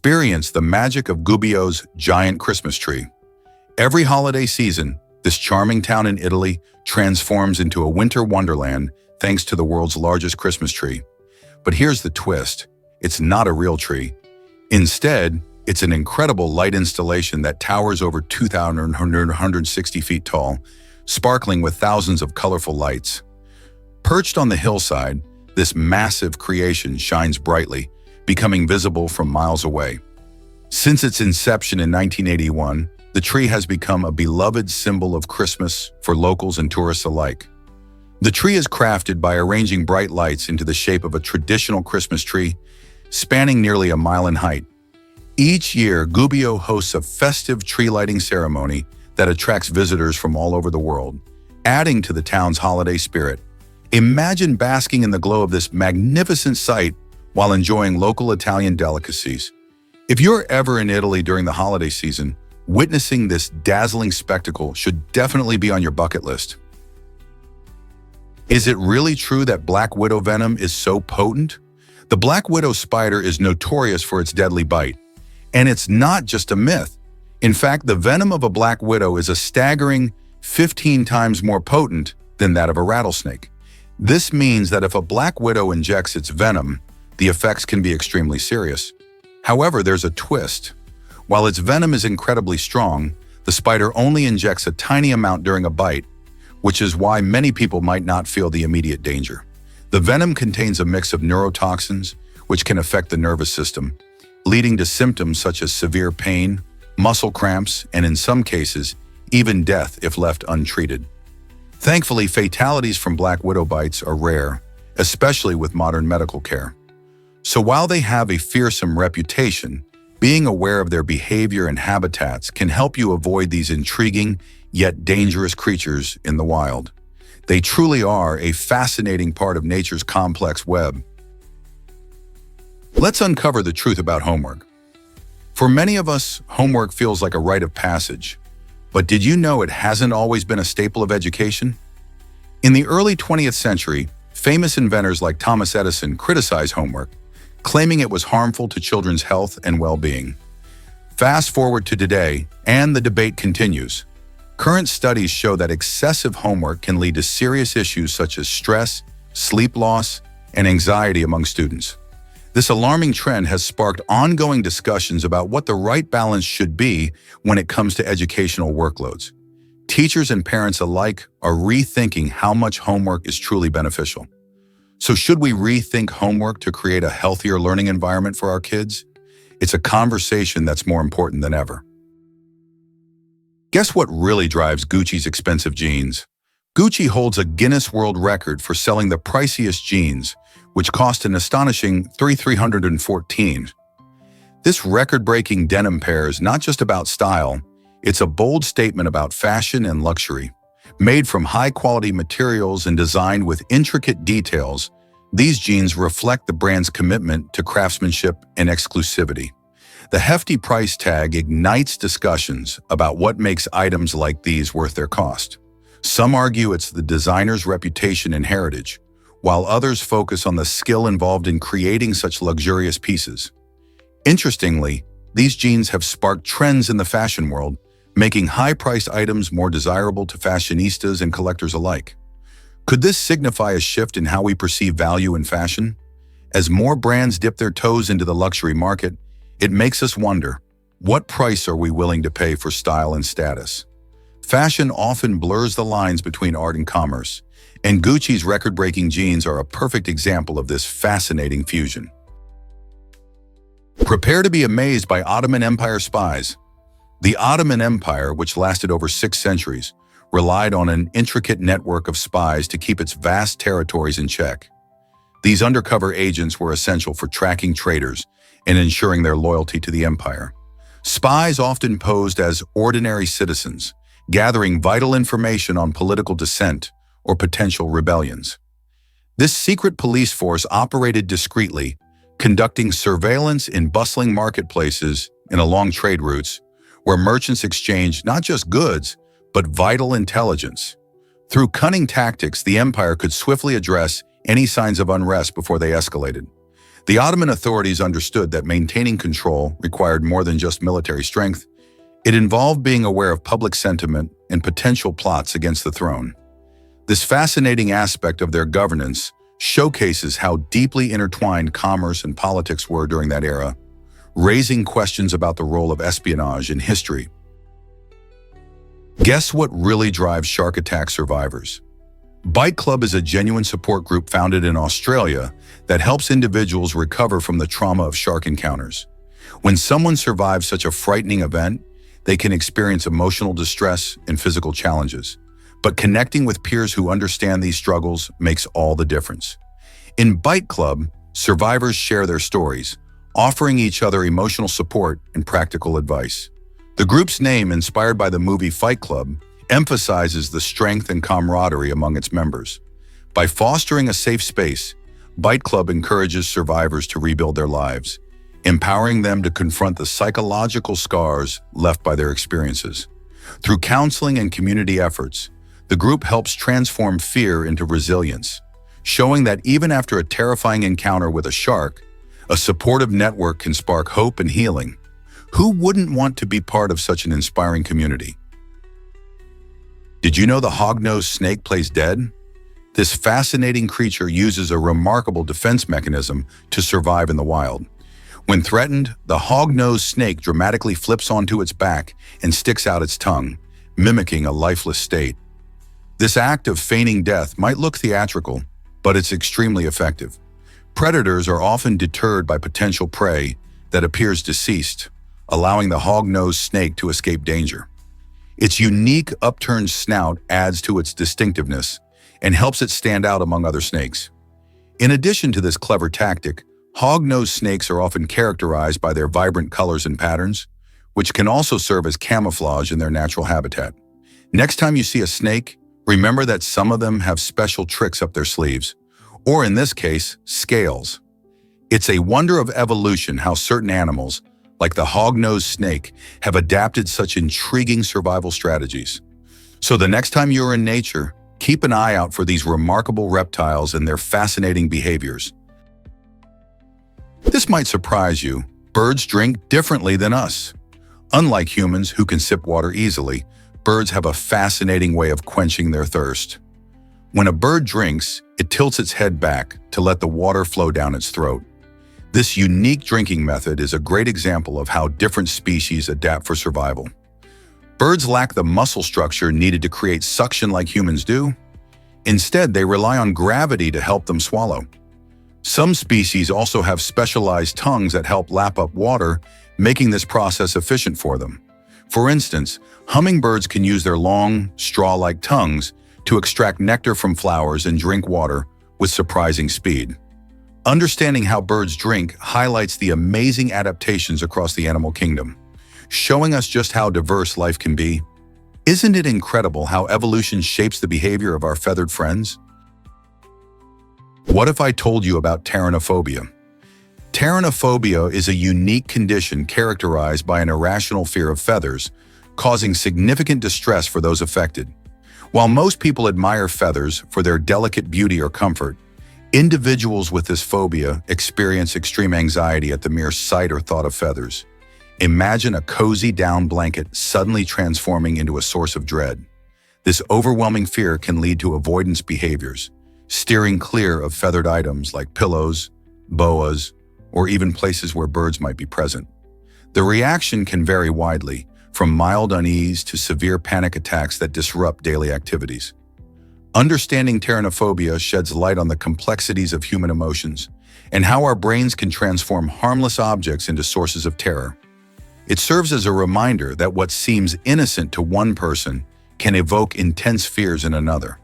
Experience the magic of Gubbio's giant Christmas tree. Every holiday season, this charming town in Italy transforms into a winter wonderland thanks to the world's largest Christmas tree. But here's the twist. It's not a real tree. Instead, it's an incredible light installation that towers over 2,160 feet tall, sparkling with thousands of colorful lights. Perched on the hillside, this massive creation shines brightly, becoming visible from miles away. Since its inception in 1981, the tree has become a beloved symbol of Christmas for locals and tourists alike. The tree is crafted by arranging bright lights into the shape of a traditional Christmas tree, spanning nearly a mile in height. Each year, Gubbio hosts a festive tree lighting ceremony that attracts visitors from all over the world, adding to the town's holiday spirit. Imagine basking in the glow of this magnificent sight while enjoying local Italian delicacies. If you're ever in Italy during the holiday season, witnessing this dazzling spectacle should definitely be on your bucket list. Is it really true that black widow venom is so potent? The black widow spider is notorious for its deadly bite. And it's not just a myth. In fact, the venom of a black widow is a staggering 15 times more potent than that of a rattlesnake. This means that if a black widow injects its venom, the effects can be extremely serious. However, there's a twist. While its venom is incredibly strong, the spider only injects a tiny amount during a bite, which is why many people might not feel the immediate danger. The venom contains a mix of neurotoxins, which can affect the nervous system, leading to symptoms such as severe pain, muscle cramps, and in some cases, even death if left untreated. Thankfully, fatalities from black widow bites are rare, especially with modern medical care. So while they have a fearsome reputation, being aware of their behavior and habitats can help you avoid these intriguing yet dangerous creatures in the wild. They truly are a fascinating part of nature's complex web. Let's uncover the truth about homework. For many of us, homework feels like a rite of passage. But did you know it hasn't always been a staple of education? In the early 20th century, famous inventors like Thomas Edison criticized homework, claiming it was harmful to children's health and well-being. Fast forward to today, and the debate continues. Current studies show that excessive homework can lead to serious issues such as stress, sleep loss, and anxiety among students. This alarming trend has sparked ongoing discussions about what the right balance should be when it comes to educational workloads. Teachers and parents alike are rethinking how much homework is truly beneficial. So should we rethink homework to create a healthier learning environment for our kids? It's a conversation that's more important than ever. Guess what really drives Gucci's expensive jeans? Gucci holds a Guinness World Record for selling the priciest jeans, which cost an astonishing $314. This record-breaking denim pair is not just about style, it's a bold statement about fashion and luxury. Made from high-quality materials and designed with intricate details, these jeans reflect the brand's commitment to craftsmanship and exclusivity. The hefty price tag ignites discussions about what makes items like these worth their cost. Some argue it's the designer's reputation and heritage, while others focus on the skill involved in creating such luxurious pieces. Interestingly, these jeans have sparked trends in the fashion world, making high-priced items more desirable to fashionistas and collectors alike. Could this signify a shift in how we perceive value in fashion? As more brands dip their toes into the luxury market, it makes us wonder, what price are we willing to pay for style and status? Fashion often blurs the lines between art and commerce, and Gucci's record-breaking jeans are a perfect example of this fascinating fusion. Prepare to be amazed by Ottoman Empire spies. The Ottoman Empire, which lasted over 6 centuries, relied on an intricate network of spies to keep its vast territories in check. These undercover agents were essential for tracking traitors and ensuring their loyalty to the empire. Spies often posed as ordinary citizens, gathering vital information on political dissent or potential rebellions. This secret police force operated discreetly, conducting surveillance in bustling marketplaces and along trade routes, where merchants exchanged not just goods, but vital intelligence. Through cunning tactics, the empire could swiftly address any signs of unrest before they escalated. The Ottoman authorities understood that maintaining control required more than just military strength. It involved being aware of public sentiment and potential plots against the throne. This fascinating aspect of their governance showcases how deeply intertwined commerce and politics were during that era, raising questions about the role of espionage in history. Guess what really drives shark attack survivors? Bite Club is a genuine support group founded in Australia that helps individuals recover from the trauma of shark encounters. When someone survives such a frightening event, they can experience emotional distress and physical challenges. But connecting with peers who understand these struggles makes all the difference. In Bite Club, survivors share their stories, offering each other emotional support and practical advice. The group's name, inspired by the movie Fight Club, emphasizes the strength and camaraderie among its members. By fostering a safe space, Bite Club encourages survivors to rebuild their lives, empowering them to confront the psychological scars left by their experiences. Through counseling and community efforts, the group helps transform fear into resilience, showing that even after a terrifying encounter with a shark, a supportive network can spark hope and healing. Who wouldn't want to be part of such an inspiring community? Did you know the hognose snake plays dead? This fascinating creature uses a remarkable defense mechanism to survive in the wild. When threatened, the hognose snake dramatically flips onto its back and sticks out its tongue, mimicking a lifeless state. This act of feigning death might look theatrical, but it's extremely effective. Predators are often deterred by potential prey that appears deceased, allowing the hognose snake to escape danger. Its unique upturned snout adds to its distinctiveness and helps it stand out among other snakes. In addition to this clever tactic, hognose snakes are often characterized by their vibrant colors and patterns, which can also serve as camouflage in their natural habitat. Next time you see a snake, remember that some of them have special tricks up their sleeves, or in this case, scales. It's a wonder of evolution how certain animals, like the hognose snake, have adapted such intriguing survival strategies. So the next time you're in nature, keep an eye out for these remarkable reptiles and their fascinating behaviors. This might surprise you. Birds drink differently than us. Unlike humans who can sip water easily, birds have a fascinating way of quenching their thirst. When a bird drinks, it tilts its head back to let the water flow down its throat. This unique drinking method is a great example of how different species adapt for survival. Birds lack the muscle structure needed to create suction like humans do. Instead, they rely on gravity to help them swallow. Some species also have specialized tongues that help lap up water, making this process efficient for them. For instance, hummingbirds can use their long, straw-like tongues to extract nectar from flowers and drink water with surprising speed. Understanding how birds drink highlights the amazing adaptations across the animal kingdom, showing us just how diverse life can be. Isn't it incredible how evolution shapes the behavior of our feathered friends? What if I told you about pteronophobia? Pteronophobia is a unique condition characterized by an irrational fear of feathers, causing significant distress for those affected. While most people admire feathers for their delicate beauty or comfort, individuals with this phobia experience extreme anxiety at the mere sight or thought of feathers. Imagine a cozy down blanket suddenly transforming into a source of dread. This overwhelming fear can lead to avoidance behaviors, steering clear of feathered items like pillows, boas, or even places where birds might be present. The reaction can vary widely, from mild unease to severe panic attacks that disrupt daily activities. Understanding pteronophobia sheds light on the complexities of human emotions and how our brains can transform harmless objects into sources of terror. It serves as a reminder that what seems innocent to one person can evoke intense fears in another.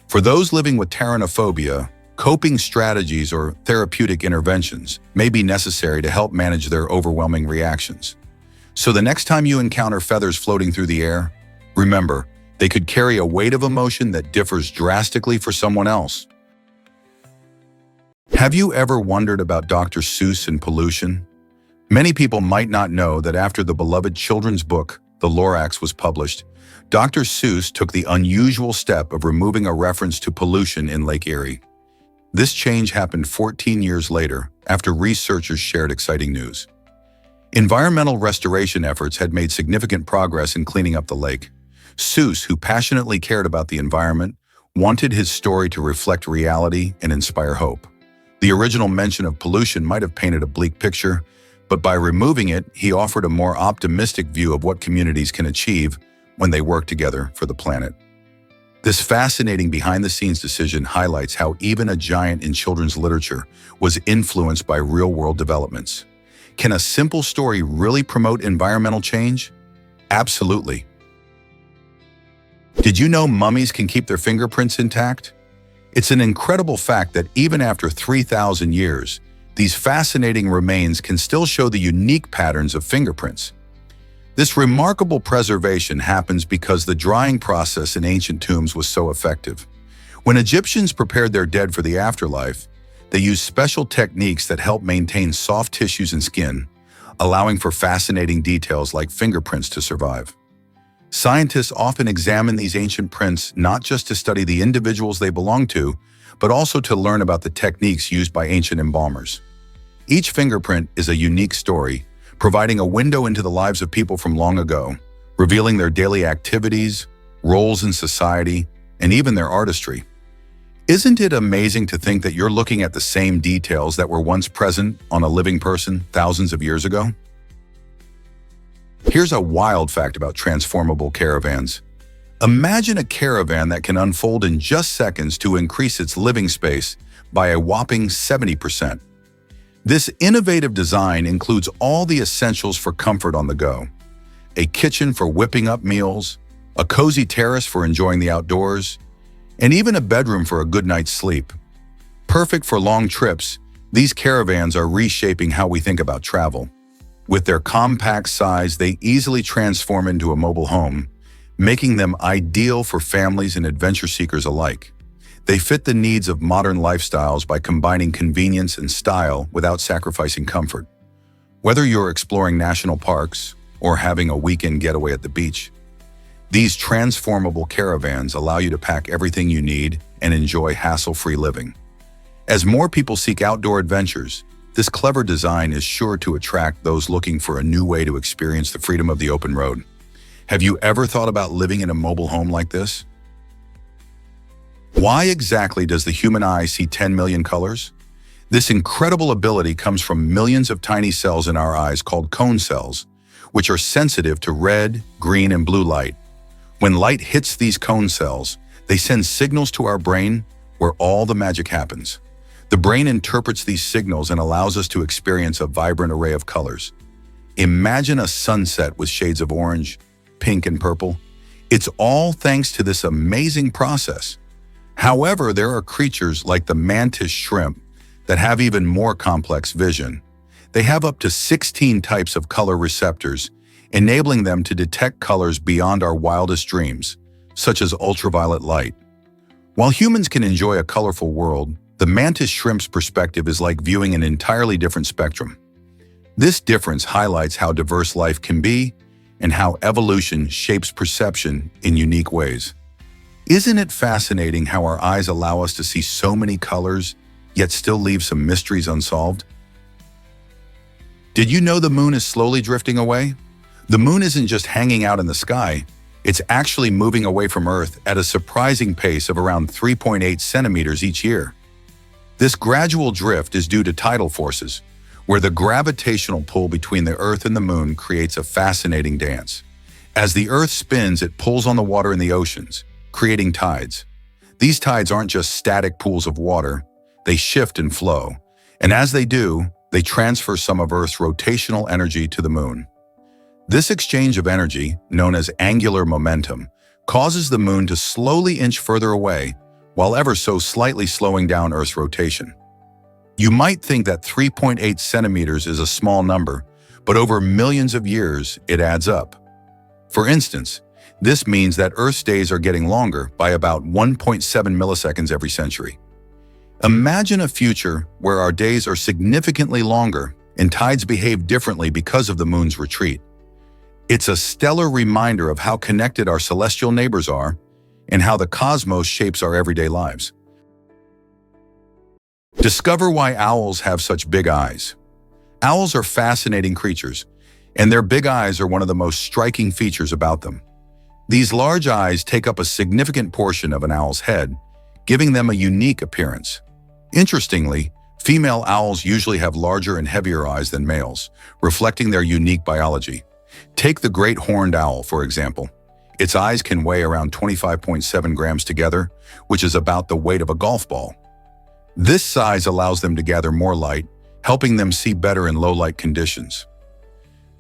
For those living with pteronophobia, coping strategies or therapeutic interventions may be necessary to help manage their overwhelming reactions. So the next time you encounter feathers floating through the air, remember, they could carry a weight of emotion that differs drastically for someone else. Have you ever wondered about Dr. Seuss and pollution? Many people might not know that after the beloved children's book, The Lorax, was published, Dr. Seuss took the unusual step of removing a reference to pollution in Lake Erie. This change happened 14 years later, after researchers shared exciting news. Environmental restoration efforts had made significant progress in cleaning up the lake. Seuss, who passionately cared about the environment, wanted his story to reflect reality and inspire hope. The original mention of pollution might have painted a bleak picture, but by removing it, he offered a more optimistic view of what communities can achieve when they work together for the planet. This fascinating behind-the-scenes decision highlights how even a giant in children's literature was influenced by real-world developments. Can a simple story really promote environmental change? Absolutely. Did you know mummies can keep their fingerprints intact? It's an incredible fact that even after 3,000 years, these fascinating remains can still show the unique patterns of fingerprints. This remarkable preservation happens because the drying process in ancient tombs was so effective. When Egyptians prepared their dead for the afterlife, they used special techniques that help maintain soft tissues and skin, allowing for fascinating details like fingerprints to survive. Scientists often examine these ancient prints not just to study the individuals they belong to, but also to learn about the techniques used by ancient embalmers. Each fingerprint is a unique story, providing a window into the lives of people from long ago, revealing their daily activities, roles in society, and even their artistry. Isn't it amazing to think that you're looking at the same details that were once present on a living person thousands of years ago? Here's a wild fact about transformable caravans. Imagine a caravan that can unfold in just seconds to increase its living space by a whopping 70%. This innovative design includes all the essentials for comfort on the go. A kitchen for whipping up meals, a cozy terrace for enjoying the outdoors, and even a bedroom for a good night's sleep. Perfect for long trips, these caravans are reshaping how we think about travel. With their compact size, they easily transform into a mobile home, making them ideal for families and adventure seekers alike. They fit the needs of modern lifestyles by combining convenience and style without sacrificing comfort. Whether you're exploring national parks or having a weekend getaway at the beach, these transformable caravans allow you to pack everything you need and enjoy hassle-free living. As more people seek outdoor adventures, this clever design is sure to attract those looking for a new way to experience the freedom of the open road. Have you ever thought about living in a mobile home like this? Why exactly does the human eye see 10 million colors? This incredible ability comes from millions of tiny cells in our eyes called cone cells, which are sensitive to red, green, and blue light. When light hits these cone cells, they send signals to our brain where all the magic happens. The brain interprets these signals and allows us to experience a vibrant array of colors. Imagine a sunset with shades of orange, pink, and purple. It's all thanks to this amazing process. However, there are creatures like the mantis shrimp that have even more complex vision. They have up to 16 types of color receptors, enabling them to detect colors beyond our wildest dreams, such as ultraviolet light. While humans can enjoy a colorful world, the mantis shrimp's perspective is like viewing an entirely different spectrum. This difference highlights how diverse life can be and how evolution shapes perception in unique ways. Isn't it fascinating how our eyes allow us to see so many colors, yet still leave some mysteries unsolved? Did you know the moon is slowly drifting away? The moon isn't just hanging out in the sky, it's actually moving away from Earth at a surprising pace of around 3.8 centimeters each year. This gradual drift is due to tidal forces, where the gravitational pull between the Earth and the moon creates a fascinating dance. As the Earth spins, it pulls on the water in the oceans, creating tides. These tides aren't just static pools of water, they shift and flow. And as they do, they transfer some of Earth's rotational energy to the moon. This exchange of energy, known as angular momentum, causes the moon to slowly inch further away, while ever so slightly slowing down Earth's rotation. You might think that 3.8 centimeters is a small number, but over millions of years, it adds up. For instance, this means that Earth's days are getting longer by about 1.7 milliseconds every century. Imagine a future where our days are significantly longer and tides behave differently because of the moon's retreat. It's a stellar reminder of how connected our celestial neighbors are and how the cosmos shapes our everyday lives. Discover why owls have such big eyes. Owls are fascinating creatures, and their big eyes are one of the most striking features about them. These large eyes take up a significant portion of an owl's head, giving them a unique appearance. Interestingly, female owls usually have larger and heavier eyes than males, reflecting their unique biology. Take the great horned owl, for example. Its eyes can weigh around 25.7 grams together, which is about the weight of a golf ball. This size allows them to gather more light, helping them see better in low-light conditions.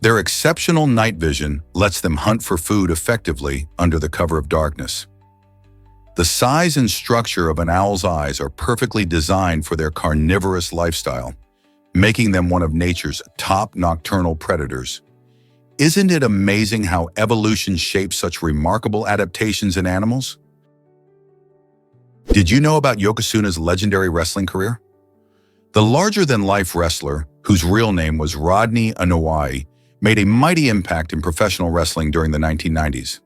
Their exceptional night vision lets them hunt for food effectively under the cover of darkness. The size and structure of an owl's eyes are perfectly designed for their carnivorous lifestyle, making them one of nature's top nocturnal predators. Isn't it amazing how evolution shapes such remarkable adaptations in animals? Did you know about Yokosuna's legendary wrestling career? The larger-than-life wrestler, whose real name was Rodney Anoa'i, made a mighty impact in professional wrestling during the 1990s.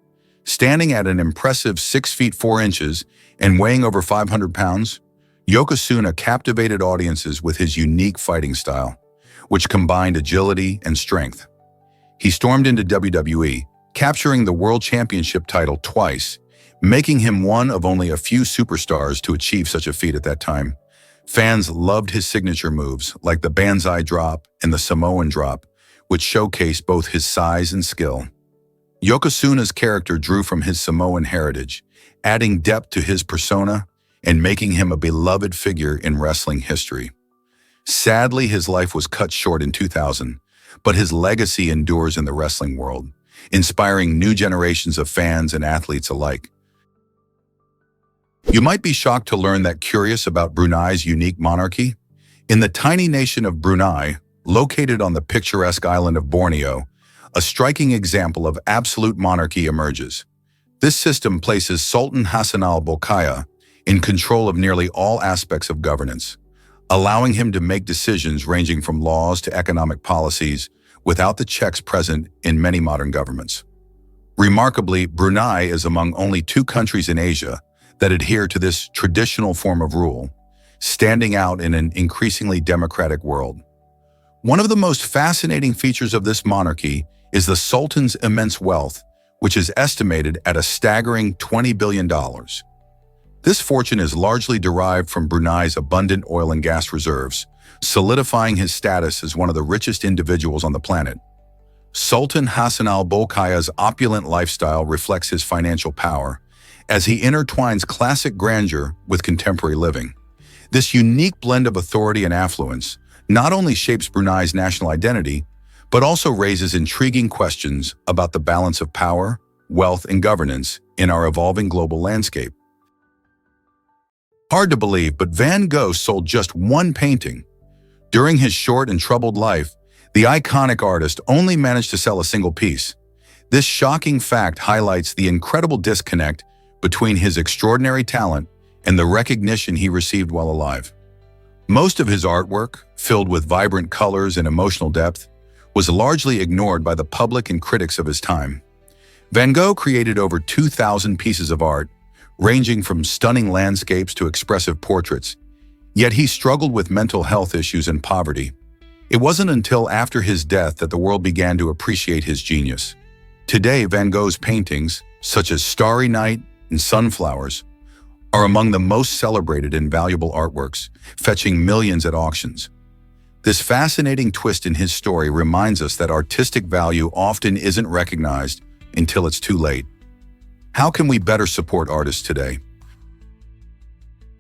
Standing at an impressive 6 feet 4 inches and weighing over 500 pounds, Yokozuna captivated audiences with his unique fighting style, which combined agility and strength. He stormed into WWE, capturing the World Championship title twice, making him one of only a few superstars to achieve such a feat at that time. Fans loved his signature moves, like the Banzai drop and the Samoan drop, which showcased both his size and skill. Yokosuna's character drew from his Samoan heritage, adding depth to his persona and making him a beloved figure in wrestling history. Sadly, his life was cut short in 2000, but his legacy endures in the wrestling world, inspiring new generations of fans and athletes alike. You might be shocked to learn that curious about Brunei's unique monarchy. In the tiny nation of Brunei, located on the picturesque island of Borneo, a striking example of absolute monarchy emerges. This system places Sultan Hassan al-Bolkiah in control of nearly all aspects of governance, allowing him to make decisions ranging from laws to economic policies without the checks present in many modern governments. Remarkably, Brunei is among only 2 countries in Asia that adhere to this traditional form of rule, standing out in an increasingly democratic world. One of the most fascinating features of this monarchy is the Sultan's immense wealth, which is estimated at a staggering $20 billion. This fortune is largely derived from Brunei's abundant oil and gas reserves, solidifying his status as one of the richest individuals on the planet. Sultan Hassan al-Bolkiah's opulent lifestyle reflects his financial power, as he intertwines classic grandeur with contemporary living. This unique blend of authority and affluence not only shapes Brunei's national identity, but also raises intriguing questions about the balance of power, wealth, and governance in our evolving global landscape. Hard to believe, but Van Gogh sold just 1 painting. During his short and troubled life, the iconic artist only managed to sell a single piece. This shocking fact highlights the incredible disconnect between his extraordinary talent and the recognition he received while alive. Most of his artwork, filled with vibrant colors and emotional depth, was largely ignored by the public and critics of his time. Van Gogh created over 2,000 pieces of art, ranging from stunning landscapes to expressive portraits, yet he struggled with mental health issues and poverty. It wasn't until after his death that the world began to appreciate his genius. Today, Van Gogh's paintings, such as Starry Night and Sunflowers, are among the most celebrated and valuable artworks, fetching millions at auctions. This fascinating twist in his story reminds us that artistic value often isn't recognized until it's too late. How can we better support artists today?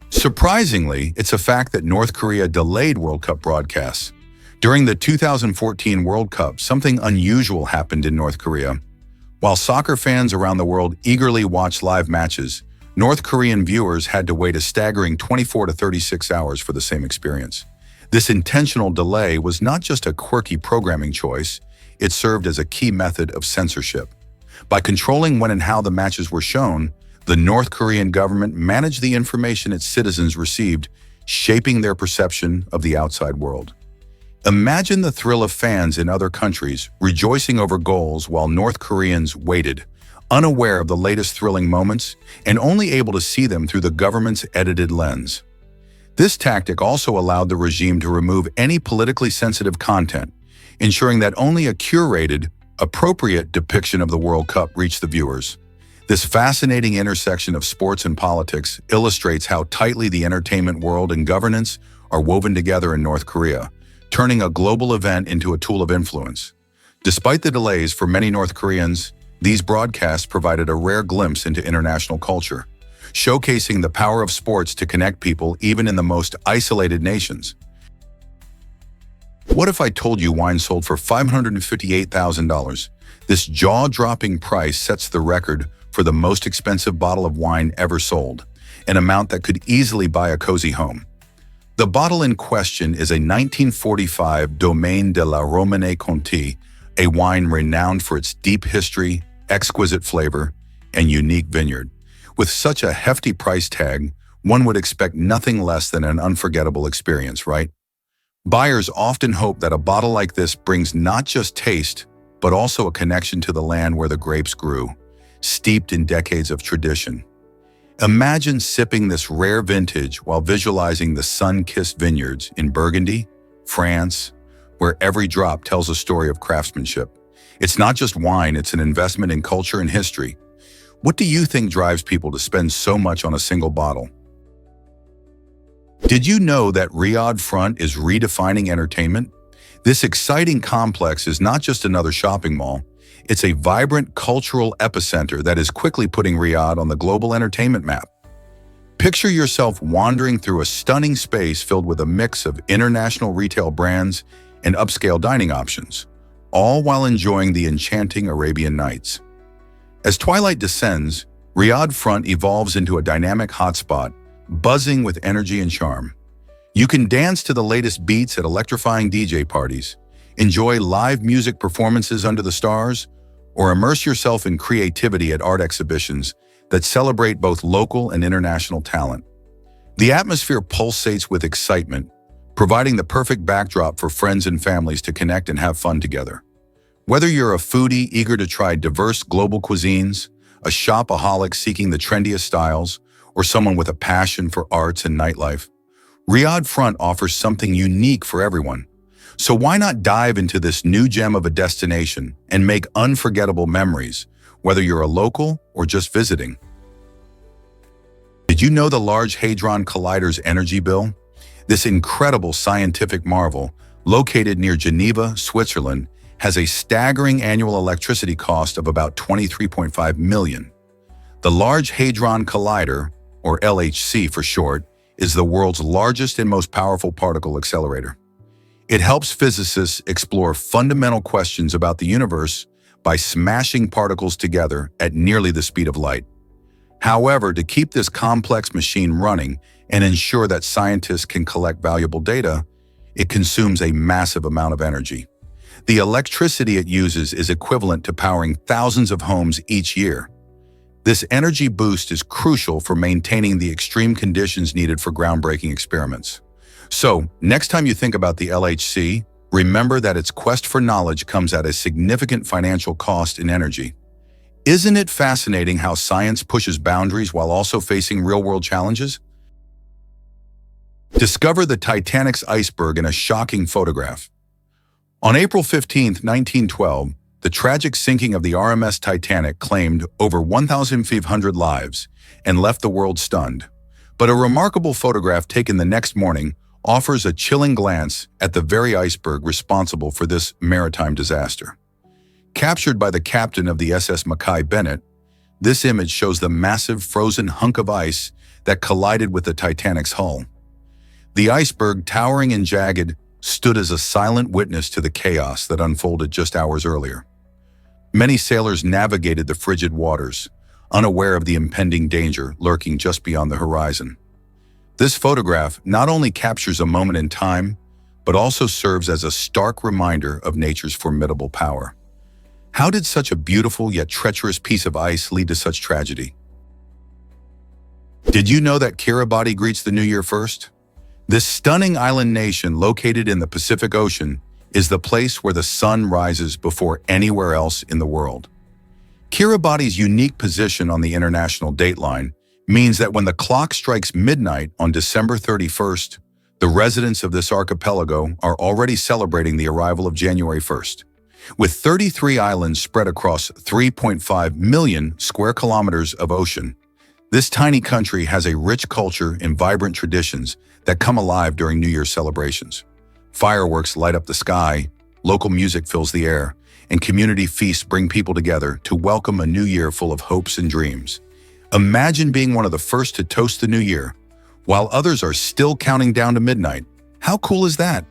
Surprisingly, it's a fact that North Korea delayed World Cup broadcasts. During the 2014 World Cup, something unusual happened in North Korea. While soccer fans around the world eagerly watched live matches, North Korean viewers had to wait a staggering 24 to 36 hours for the same experience. This intentional delay was not just a quirky programming choice, it served as a key method of censorship. By controlling when and how the matches were shown, the North Korean government managed the information its citizens received, shaping their perception of the outside world. Imagine the thrill of fans in other countries rejoicing over goals while North Koreans waited, unaware of the latest thrilling moments and only able to see them through the government's edited lens. This tactic also allowed the regime to remove any politically sensitive content, ensuring that only a curated, appropriate depiction of the World Cup reached the viewers. This fascinating intersection of sports and politics illustrates how tightly the entertainment world and governance are woven together in North Korea, turning a global event into a tool of influence. Despite the delays for many North Koreans, these broadcasts provided a rare glimpse into international culture, showcasing the power of sports to connect people even in the most isolated nations. What if I told you wine sold for $558,000? This jaw-dropping price sets the record for the most expensive bottle of wine ever sold, an amount that could easily buy a cozy home. The bottle in question is a 1945 Domaine de la Romanée Conti, a wine renowned for its deep history, exquisite flavor, and unique vineyard. With such a hefty price tag, one would expect nothing less than an unforgettable experience, right? Buyers often hope that a bottle like this brings not just taste, but also a connection to the land where the grapes grew, steeped in decades of tradition. Imagine sipping this rare vintage while visualizing the sun-kissed vineyards in Burgundy, France, where every drop tells a story of craftsmanship. It's not just wine, it's an investment in culture and history. What do you think drives people to spend so much on a single bottle? Did you know that Riyadh Front is redefining entertainment? This exciting complex is not just another shopping mall. It's a vibrant cultural epicenter that is quickly putting Riyadh on the global entertainment map. Picture yourself wandering through a stunning space filled with a mix of international retail brands and upscale dining options, all while enjoying the enchanting Arabian Nights. As twilight descends, Riyadh Front evolves into a dynamic hotspot, buzzing with energy and charm. You can dance to the latest beats at electrifying DJ parties, enjoy live music performances under the stars, or immerse yourself in creativity at art exhibitions that celebrate both local and international talent. The atmosphere pulsates with excitement, providing the perfect backdrop for friends and families to connect and have fun together. Whether you're a foodie eager to try diverse global cuisines, a shopaholic seeking the trendiest styles, or someone with a passion for arts and nightlife, Riyadh Front offers something unique for everyone. So why not dive into this new gem of a destination and make unforgettable memories, whether you're a local or just visiting? Did you know the Large Hadron Collider's energy bill? This incredible scientific marvel, located near Geneva, Switzerland, has a staggering annual electricity cost of about $23.5 million. The Large Hadron Collider, or LHC for short, is the world's largest and most powerful particle accelerator. It helps physicists explore fundamental questions about the universe by smashing particles together at nearly the speed of light. However, to keep this complex machine running and ensure that scientists can collect valuable data, it consumes a massive amount of energy. The electricity it uses is equivalent to powering thousands of homes each year. This energy boost is crucial for maintaining the extreme conditions needed for groundbreaking experiments. So, next time you think about the LHC, remember that its quest for knowledge comes at a significant financial cost in energy. Isn't it fascinating how science pushes boundaries while also facing real-world challenges? Discover the Titanic's iceberg in a shocking photograph. On April 15, 1912, the tragic sinking of the RMS Titanic claimed over 1,500 lives and left the world stunned. But a remarkable photograph taken the next morning offers a chilling glance at the very iceberg responsible for this maritime disaster. Captured by the captain of the SS Mackay Bennett, this image shows the massive frozen hunk of ice that collided with the Titanic's hull. The iceberg, towering and jagged, stood as a silent witness to the chaos that unfolded just hours earlier. Many sailors navigated the frigid waters, unaware of the impending danger lurking just beyond the horizon. This photograph not only captures a moment in time, but also serves as a stark reminder of nature's formidable power. How did such a beautiful yet treacherous piece of ice lead to such tragedy? Did you know that Kiribati greets the new year first? This stunning island nation located in the Pacific Ocean is the place where the sun rises before anywhere else in the world. Kiribati's unique position on the international dateline means that when the clock strikes midnight on December 31st, the residents of this archipelago are already celebrating the arrival of January 1st. With 33 islands spread across 3.5 million square kilometers of ocean, this tiny country has a rich culture and vibrant traditions that come alive during New Year's celebrations. Fireworks light up the sky, local music fills the air, and community feasts bring people together to welcome a new year full of hopes and dreams. Imagine being one of the first to toast the new year, while others are still counting down to midnight. How cool is that?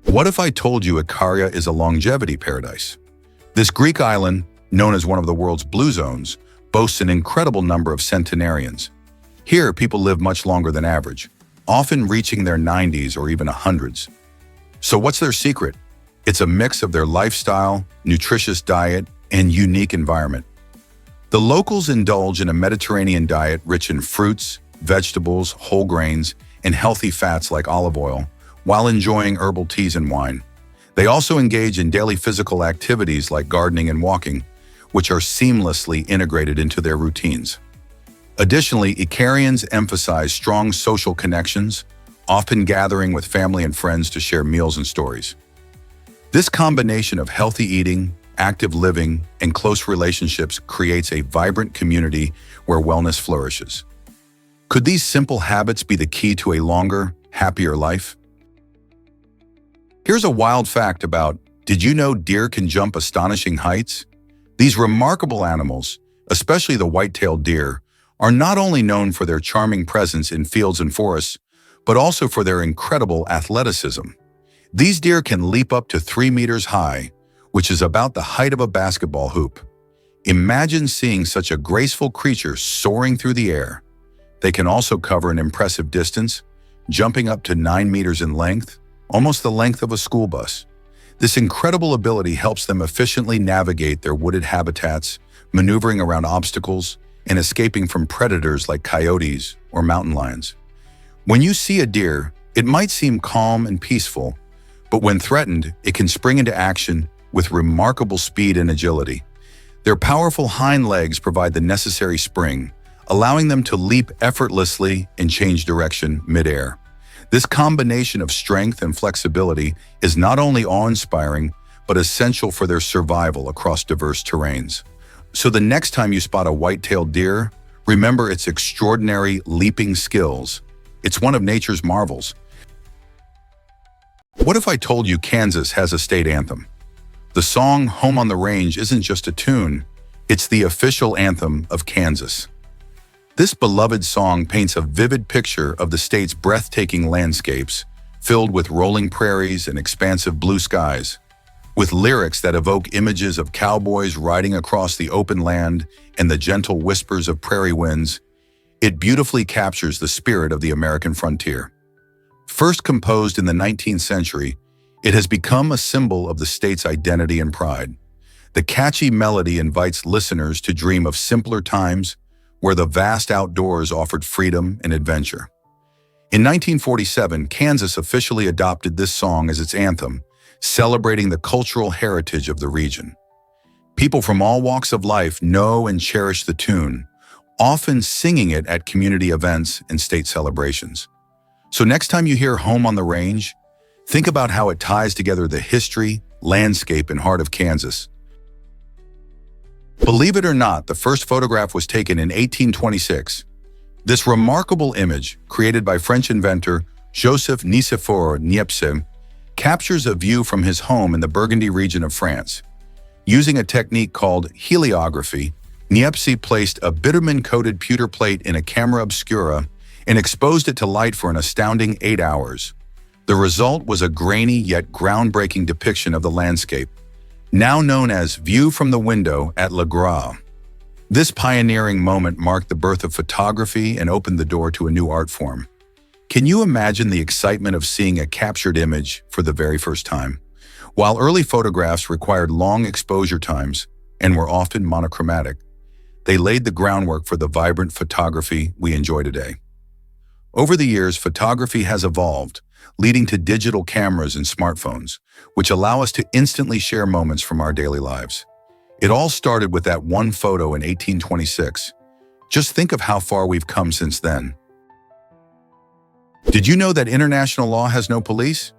What if I told you Ikaria is a longevity paradise? This Greek island, known as one of the world's blue zones, boasts an incredible number of centenarians. Here, people live much longer than average, often reaching their 90s or even 100s. So what's their secret? It's a mix of their lifestyle, nutritious diet, and unique environment. The locals indulge in a Mediterranean diet rich in fruits, vegetables, whole grains, and healthy fats like olive oil, while enjoying herbal teas and wine. They also engage in daily physical activities like gardening and walking, which are seamlessly integrated into their routines. Additionally, Icarians emphasize strong social connections, often gathering with family and friends to share meals and stories. This combination of healthy eating, active living, and close relationships creates a vibrant community where wellness flourishes. Could these simple habits be the key to a longer, happier life? Here's a wild fact about, did you know deer can jump astonishing heights? These remarkable animals, especially the white-tailed deer, are not only known for their charming presence in fields and forests, but also for their incredible athleticism. These deer can leap up to 3 meters high, which is about the height of a basketball hoop. Imagine seeing such a graceful creature soaring through the air. They can also cover an impressive distance, jumping up to 9 meters in length, almost the length of a school bus. This incredible ability helps them efficiently navigate their wooded habitats, maneuvering around obstacles, and escaping from predators like coyotes or mountain lions. When you see a deer, it might seem calm and peaceful, but when threatened, it can spring into action with remarkable speed and agility. Their powerful hind legs provide the necessary spring, allowing them to leap effortlessly and change direction mid-air. This combination of strength and flexibility is not only awe-inspiring, but essential for their survival across diverse terrains. So the next time you spot a white-tailed deer, remember its extraordinary leaping skills. It's one of nature's marvels. What if I told you Kansas has a state anthem? The song Home on the Range isn't just a tune, it's the official anthem of Kansas. This beloved song paints a vivid picture of the state's breathtaking landscapes, filled with rolling prairies and expansive blue skies. With lyrics that evoke images of cowboys riding across the open land and the gentle whispers of prairie winds, it beautifully captures the spirit of the American frontier. First composed in the 19th century, it has become a symbol of the state's identity and pride. The catchy melody invites listeners to dream of simpler times where the vast outdoors offered freedom and adventure. In 1947, Kansas officially adopted this song as its anthem, celebrating the cultural heritage of the region. People from all walks of life know and cherish the tune, often singing it at community events and state celebrations. So next time you hear Home on the Range, think about how it ties together the history, landscape, and heart of Kansas. Believe it or not, the first photograph was taken in 1826. This remarkable image, created by French inventor Joseph Nicephore Niepce, captures a view from his home in the Burgundy region of France. Using a technique called heliography, Niepce placed a bitumen-coated pewter plate in a camera obscura and exposed it to light for an astounding 8 hours. The result was a grainy yet groundbreaking depiction of the landscape, now known as View from the Window at Le Gras. This pioneering moment marked the birth of photography and opened the door to a new art form. Can you imagine the excitement of seeing a captured image for the very first time? While early photographs required long exposure times and were often monochromatic, they laid the groundwork for the vibrant photography we enjoy today. Over the years, photography has evolved, leading to digital cameras and smartphones, which allow us to instantly share moments from our daily lives. It all started with that one photo in 1826. Just think of how far we've come since then. Did you know that international law has no police?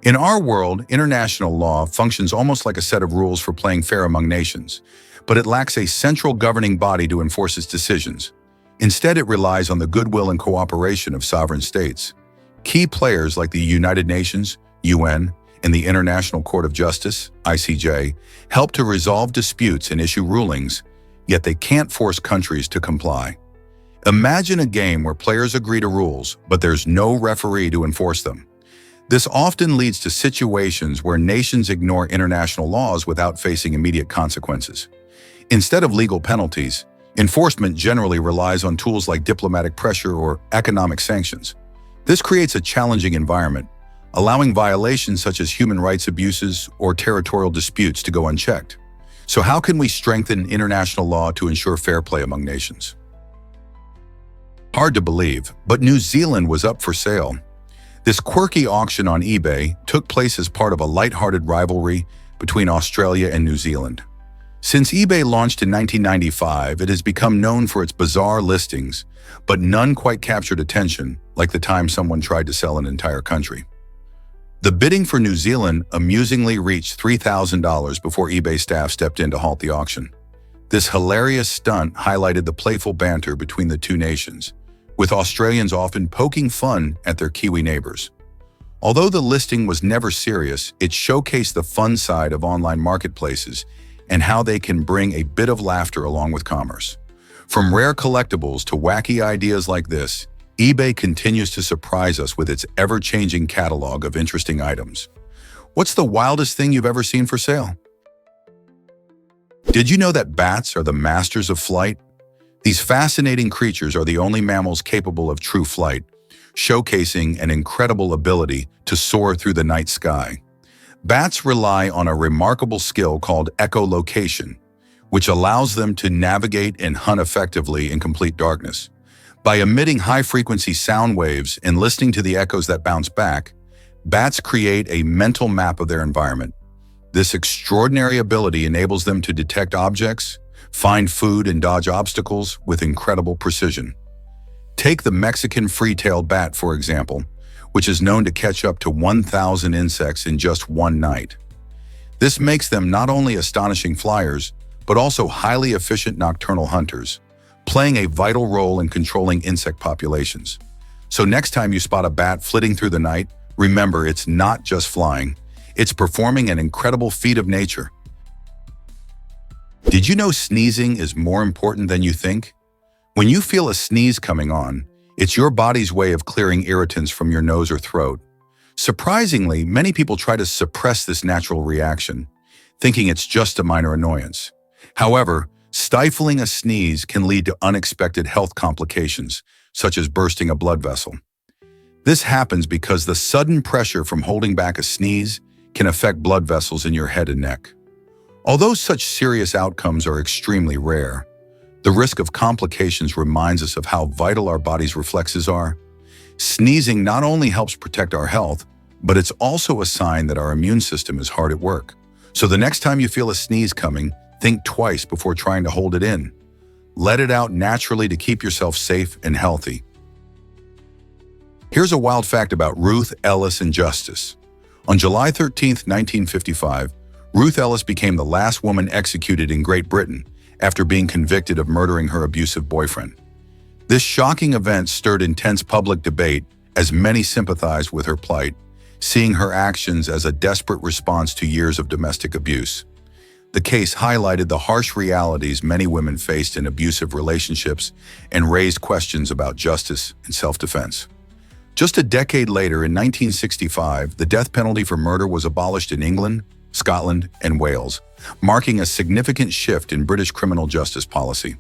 In our world, international law functions almost like a set of rules for playing fair among nations, but it lacks a central governing body to enforce its decisions. Instead, it relies on the goodwill and cooperation of sovereign states. Key players like the United Nations, UN, and the International Court of Justice, ICJ, help to resolve disputes and issue rulings, yet they can't force countries to comply. Imagine a game where players agree to rules, but there's no referee to enforce them. This often leads to situations where nations ignore international laws without facing immediate consequences. Instead of legal penalties, enforcement generally relies on tools like diplomatic pressure or economic sanctions. This creates a challenging environment, allowing violations such as human rights abuses or territorial disputes to go unchecked. So how can we strengthen international law to ensure fair play among nations? Hard to believe, but New Zealand was up for sale. This quirky auction on eBay took place as part of a lighthearted rivalry between Australia and New Zealand. Since eBay launched in 1995, it has become known for its bizarre listings, but none quite captured attention, like the time someone tried to sell an entire country. The bidding for New Zealand amusingly reached $3,000 before eBay staff stepped in to halt the auction. This hilarious stunt highlighted the playful banter between the two nations, with Australians often poking fun at their Kiwi neighbors. Although the listing was never serious, it showcased the fun side of online marketplaces and how they can bring a bit of laughter along with commerce. From rare collectibles to wacky ideas like this, eBay continues to surprise us with its ever-changing catalog of interesting items. What's the wildest thing you've ever seen for sale? Did you know that bats are the masters of flight? These fascinating creatures are the only mammals capable of true flight, showcasing an incredible ability to soar through the night sky. Bats rely on a remarkable skill called echolocation, which allows them to navigate and hunt effectively in complete darkness. By emitting high-frequency sound waves and listening to the echoes that bounce back, bats create a mental map of their environment. This extraordinary ability enables them to detect objects, find food, and dodge obstacles with incredible precision. Take the Mexican free-tailed bat, for example, which is known to catch up to 1,000 insects in just one night. This makes them not only astonishing flyers, but also highly efficient nocturnal hunters, playing a vital role in controlling insect populations. So next time you spot a bat flitting through the night, remember it's not just flying, it's performing an incredible feat of nature. Did you know sneezing is more important than you think? When you feel a sneeze coming on, it's your body's way of clearing irritants from your nose or throat. Surprisingly, many people try to suppress this natural reaction, thinking it's just a minor annoyance. However, stifling a sneeze can lead to unexpected health complications, such as bursting a blood vessel. This happens because the sudden pressure from holding back a sneeze can affect blood vessels in your head and neck. Although such serious outcomes are extremely rare, the risk of complications reminds us of how vital our body's reflexes are. Sneezing not only helps protect our health, but it's also a sign that our immune system is hard at work. So the next time you feel a sneeze coming, think twice before trying to hold it in. Let it out naturally to keep yourself safe and healthy. Here's a wild fact about Ruth Ellis and justice. On July 13, 1955, Ruth Ellis became the last woman executed in Great Britain after being convicted of murdering her abusive boyfriend. This shocking event stirred intense public debate as many sympathized with her plight, seeing her actions as a desperate response to years of domestic abuse. The case highlighted the harsh realities many women faced in abusive relationships and raised questions about justice and self-defense. Just a decade later, in 1965, the death penalty for murder was abolished in England, Scotland, and Wales, marking a significant shift in British criminal justice policy.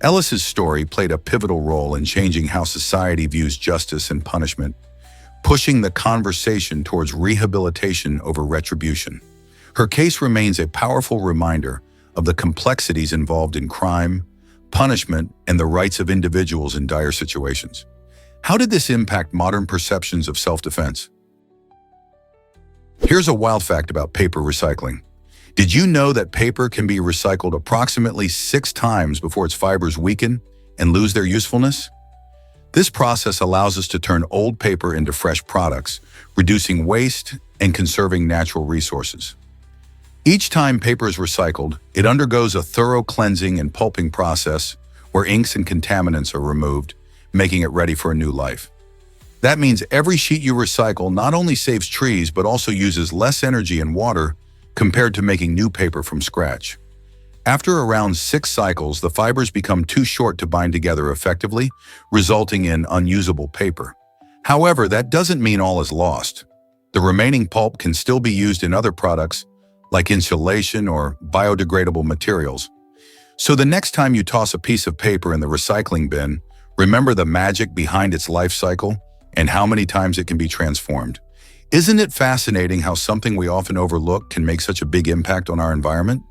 Ellis's story played a pivotal role in changing how society views justice and punishment, pushing the conversation towards rehabilitation over retribution. Her case remains a powerful reminder of the complexities involved in crime, punishment, and the rights of individuals in dire situations. How did this impact modern perceptions of self-defense? Here's a wild fact about paper recycling. Did you know that paper can be recycled approximately 6 times before its fibers weaken and lose their usefulness? This process allows us to turn old paper into fresh products, reducing waste and conserving natural resources. Each time paper is recycled, it undergoes a thorough cleansing and pulping process where inks and contaminants are removed, making it ready for a new life. That means every sheet you recycle not only saves trees but also uses less energy and water compared to making new paper from scratch. After around 6 cycles, the fibers become too short to bind together effectively, resulting in unusable paper. However, that doesn't mean all is lost. The remaining pulp can still be used in other products like insulation or biodegradable materials. So the next time you toss a piece of paper in the recycling bin, remember the magic behind its life cycle and how many times it can be transformed. Isn't it fascinating how something we often overlook can make such a big impact on our environment?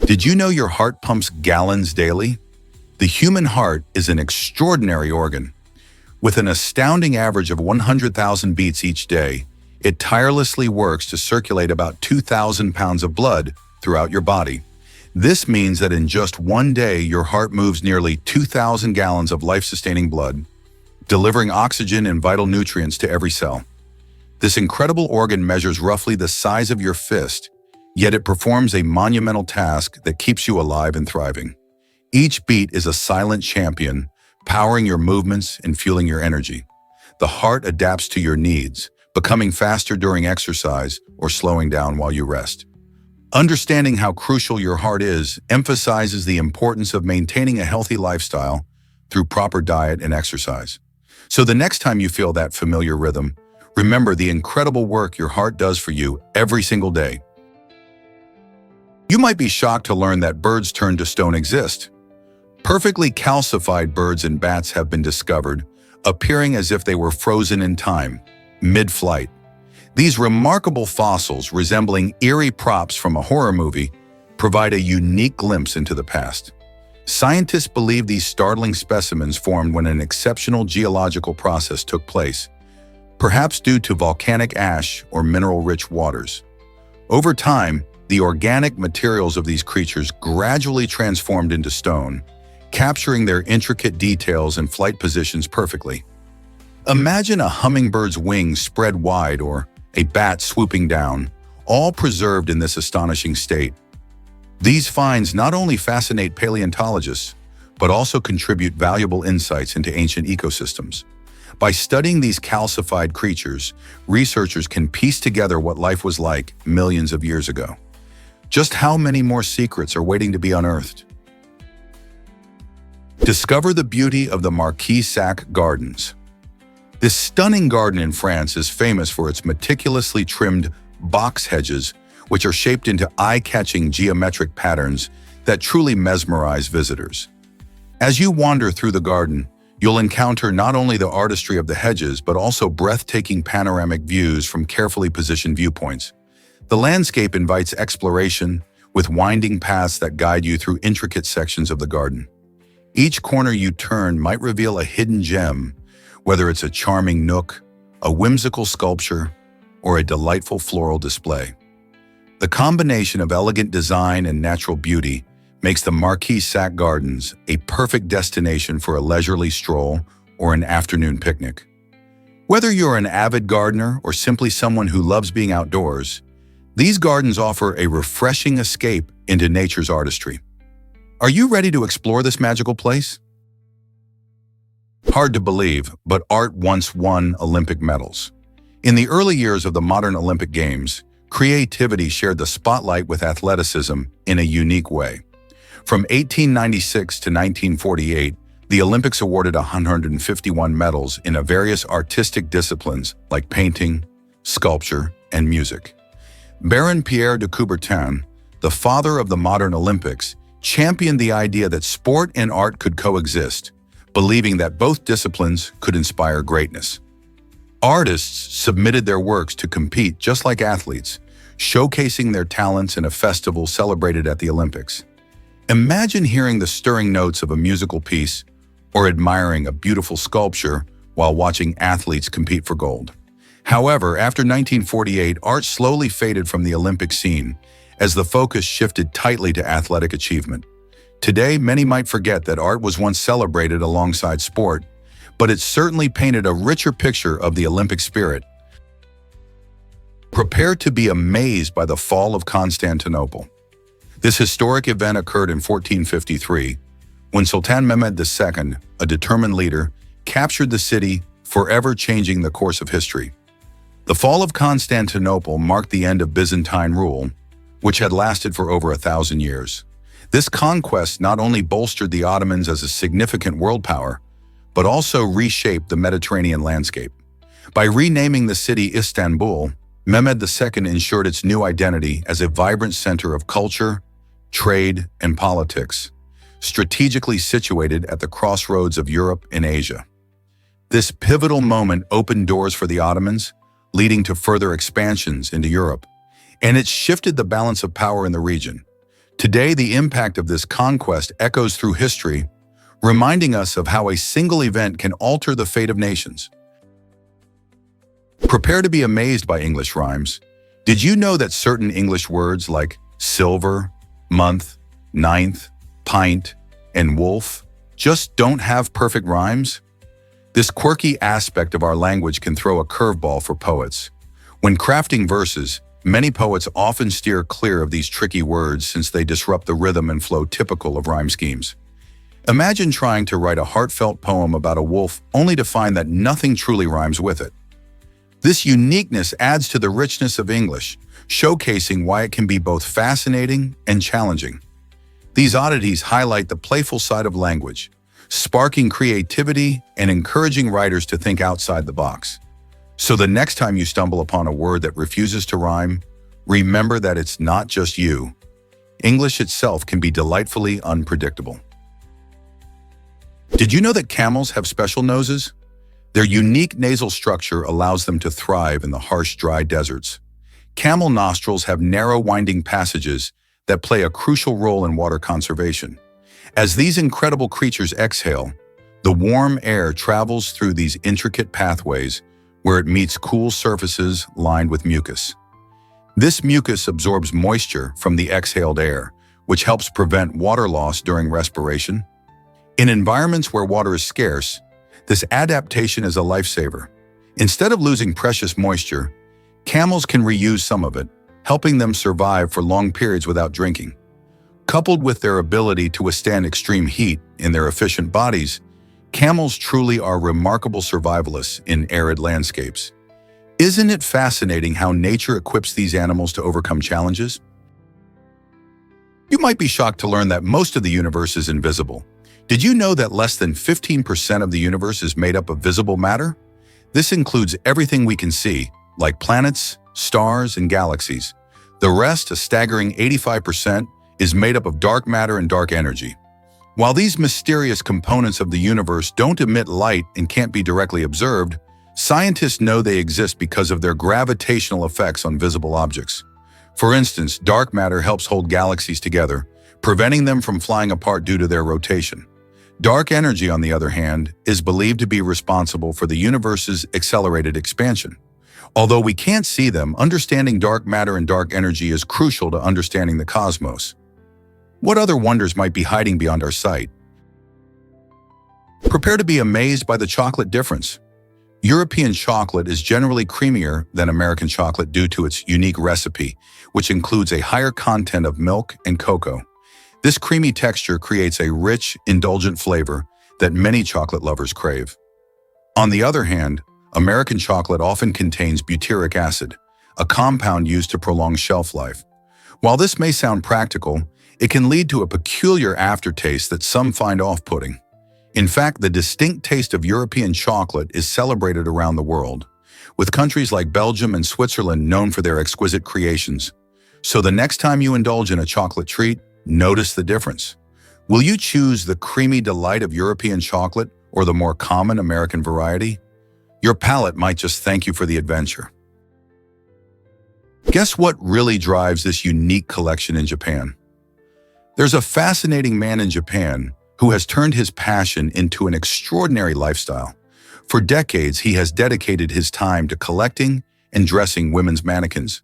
Did you know your heart pumps gallons daily? The human heart is an extraordinary organ. With an astounding average of 100,000 beats each day, it tirelessly works to circulate about 2,000 pounds of blood throughout your body. This means that in just one day, your heart moves nearly 2,000 gallons of life-sustaining blood, delivering oxygen and vital nutrients to every cell. This incredible organ measures roughly the size of your fist, yet it performs a monumental task that keeps you alive and thriving. Each beat is a silent champion, powering your movements and fueling your energy. The heart adapts to your needs, becoming faster during exercise or slowing down while you rest. Understanding how crucial your heart is emphasizes the importance of maintaining a healthy lifestyle through proper diet and exercise. So the next time you feel that familiar rhythm, remember the incredible work your heart does for you every single day. You might be shocked to learn that birds turned to stone exist. Perfectly calcified birds and bats have been discovered, appearing as if they were frozen in time, mid-flight. These remarkable fossils, resembling eerie props from a horror movie, provide a unique glimpse into the past. Scientists believe these startling specimens formed when an exceptional geological process took place, perhaps due to volcanic ash or mineral-rich waters. Over time, the organic materials of these creatures gradually transformed into stone, capturing their intricate details and flight positions perfectly. Imagine a hummingbird's wings spread wide or a bat swooping down, all preserved in this astonishing state. These finds not only fascinate paleontologists, but also contribute valuable insights into ancient ecosystems. By studying these calcified creatures, researchers can piece together what life was like millions of years ago. Just how many more secrets are waiting to be unearthed? Discover the beauty of the Marquis-Sac Gardens. This stunning garden in France is famous for its meticulously trimmed box hedges, which are shaped into eye-catching geometric patterns that truly mesmerize visitors. As you wander through the garden, you'll encounter not only the artistry of the hedges, but also breathtaking panoramic views from carefully positioned viewpoints. The landscape invites exploration, with winding paths that guide you through intricate sections of the garden. Each corner you turn might reveal a hidden gem, whether it's a charming nook, a whimsical sculpture, or a delightful floral display. The combination of elegant design and natural beauty makes the Marquis-Sac Gardens a perfect destination for a leisurely stroll or an afternoon picnic. Whether you're an avid gardener or simply someone who loves being outdoors, these gardens offer a refreshing escape into nature's artistry. Are you ready to explore this magical place? Hard to believe, but art once won Olympic medals. In the early years of the modern Olympic Games, creativity shared the spotlight with athleticism in a unique way. From 1896 to 1948, the Olympics awarded 151 medals in various artistic disciplines like painting, sculpture, and music. Baron Pierre de Coubertin, the father of the modern Olympics, championed the idea that sport and art could coexist, believing that both disciplines could inspire greatness. Artists submitted their works to compete just like athletes, showcasing their talents in a festival celebrated at the Olympics. Imagine hearing the stirring notes of a musical piece or admiring a beautiful sculpture while watching athletes compete for gold. However, after 1948, art slowly faded from the Olympic scene as the focus shifted tightly to athletic achievement. Today, many might forget that art was once celebrated alongside sport, but it certainly painted a richer picture of the Olympic spirit. Prepare to be amazed by the fall of Constantinople. This historic event occurred in 1453, when Sultan Mehmed II, a determined leader, captured the city, forever changing the course of history. The fall of Constantinople marked the end of Byzantine rule, which had lasted for over 1,000 years. This conquest not only bolstered the Ottomans as a significant world power, but also reshaped the Mediterranean landscape. By renaming the city Istanbul, Mehmed II ensured its new identity as a vibrant center of culture, trade, and politics, strategically situated at the crossroads of Europe and Asia. This pivotal moment opened doors for the Ottomans, leading to further expansions into Europe, and it shifted the balance of power in the region. Today, the impact of this conquest echoes through history, reminding us of how a single event can alter the fate of nations. Prepare to be amazed by English rhymes. Did you know that certain English words like silver, month, ninth, pint, and wolf just don't have perfect rhymes? This quirky aspect of our language can throw a curveball for poets. When crafting verses, many poets often steer clear of these tricky words since they disrupt the rhythm and flow typical of rhyme schemes. Imagine trying to write a heartfelt poem about a wolf only to find that nothing truly rhymes with it. This uniqueness adds to the richness of English, showcasing why it can be both fascinating and challenging. These oddities highlight the playful side of language, sparking creativity and encouraging writers to think outside the box. So the next time you stumble upon a word that refuses to rhyme, remember that it's not just you. English itself can be delightfully unpredictable. Did you know that camels have special noses? Their unique nasal structure allows them to thrive in the harsh, dry deserts. Camel nostrils have narrow, winding passages that play a crucial role in water conservation. As these incredible creatures exhale, the warm air travels through these intricate pathways where it meets cool surfaces lined with mucus. This mucus absorbs moisture from the exhaled air, which helps prevent water loss during respiration. In environments where water is scarce, this adaptation is a lifesaver. Instead of losing precious moisture, camels can reuse some of it, helping them survive for long periods without drinking. Coupled with their ability to withstand extreme heat in their efficient bodies, camels truly are remarkable survivalists in arid landscapes. Isn't it fascinating how nature equips these animals to overcome challenges? You might be shocked to learn that most of the universe is invisible. Did you know that less than 15% of the universe is made up of visible matter? This includes everything we can see, like planets, stars, and galaxies. The rest, a staggering 85%, is made up of dark matter and dark energy. While these mysterious components of the universe don't emit light and can't be directly observed, scientists know they exist because of their gravitational effects on visible objects. For instance, dark matter helps hold galaxies together, preventing them from flying apart due to their rotation. Dark energy, on the other hand, is believed to be responsible for the universe's accelerated expansion. Although we can't see them, understanding dark matter and dark energy is crucial to understanding the cosmos. What other wonders might be hiding beyond our sight? Prepare to be amazed by the chocolate difference. European chocolate is generally creamier than American chocolate due to its unique recipe, which includes a higher content of milk and cocoa. This creamy texture creates a rich, indulgent flavor that many chocolate lovers crave. On the other hand, American chocolate often contains butyric acid, a compound used to prolong shelf life. While this may sound practical, it can lead to a peculiar aftertaste that some find off-putting. In fact, the distinct taste of European chocolate is celebrated around the world, with countries like Belgium and Switzerland known for their exquisite creations. So the next time you indulge in a chocolate treat, notice the difference. Will you choose the creamy delight of European chocolate or the more common American variety? Your palate might just thank you for the adventure. Guess what really drives this unique collection in Japan? There's a fascinating man in Japan who has turned his passion into an extraordinary lifestyle. For decades, he has dedicated his time to collecting and dressing women's mannequins,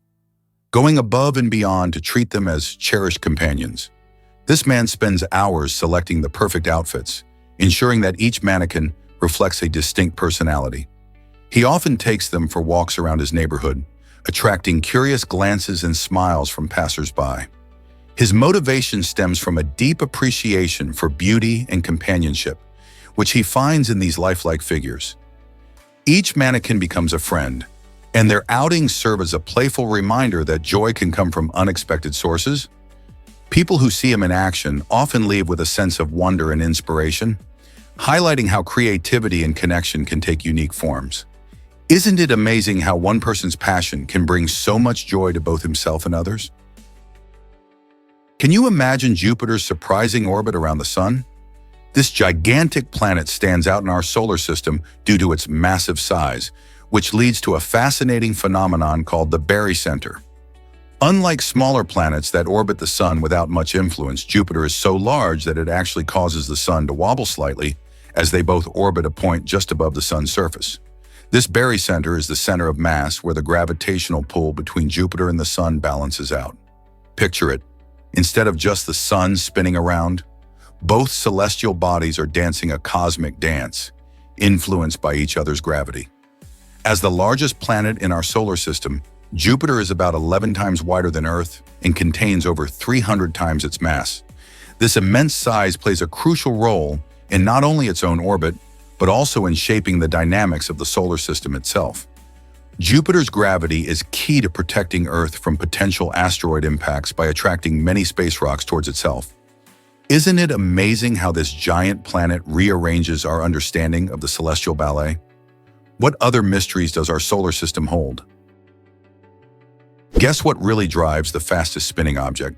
going above and beyond to treat them as cherished companions. This man spends hours selecting the perfect outfits, ensuring that each mannequin reflects a distinct personality. He often takes them for walks around his neighborhood, attracting curious glances and smiles from passers-by. His motivation stems from a deep appreciation for beauty and companionship, which he finds in these lifelike figures. Each mannequin becomes a friend, and their outings serve as a playful reminder that joy can come from unexpected sources. People who see him in action often leave with a sense of wonder and inspiration, highlighting how creativity and connection can take unique forms. Isn't it amazing how one person's passion can bring so much joy to both himself and others? Can you imagine Jupiter's surprising orbit around the Sun? This gigantic planet stands out in our solar system due to its massive size, which leads to a fascinating phenomenon called the barycenter. Unlike smaller planets that orbit the Sun without much influence, Jupiter is so large that it actually causes the Sun to wobble slightly as they both orbit a point just above the Sun's surface. This barycenter is the center of mass where the gravitational pull between Jupiter and the Sun balances out. Picture it. Instead of just the Sun spinning around, both celestial bodies are dancing a cosmic dance, influenced by each other's gravity. As the largest planet in our solar system, Jupiter is about 11 times wider than Earth and contains over 300 times its mass. This immense size plays a crucial role in not only its own orbit, but also in shaping the dynamics of the solar system itself. Jupiter's gravity is key to protecting Earth from potential asteroid impacts by attracting many space rocks towards itself. Isn't it amazing how this giant planet rearranges our understanding of the celestial ballet? What other mysteries does our solar system hold? Guess what really drives the fastest spinning object?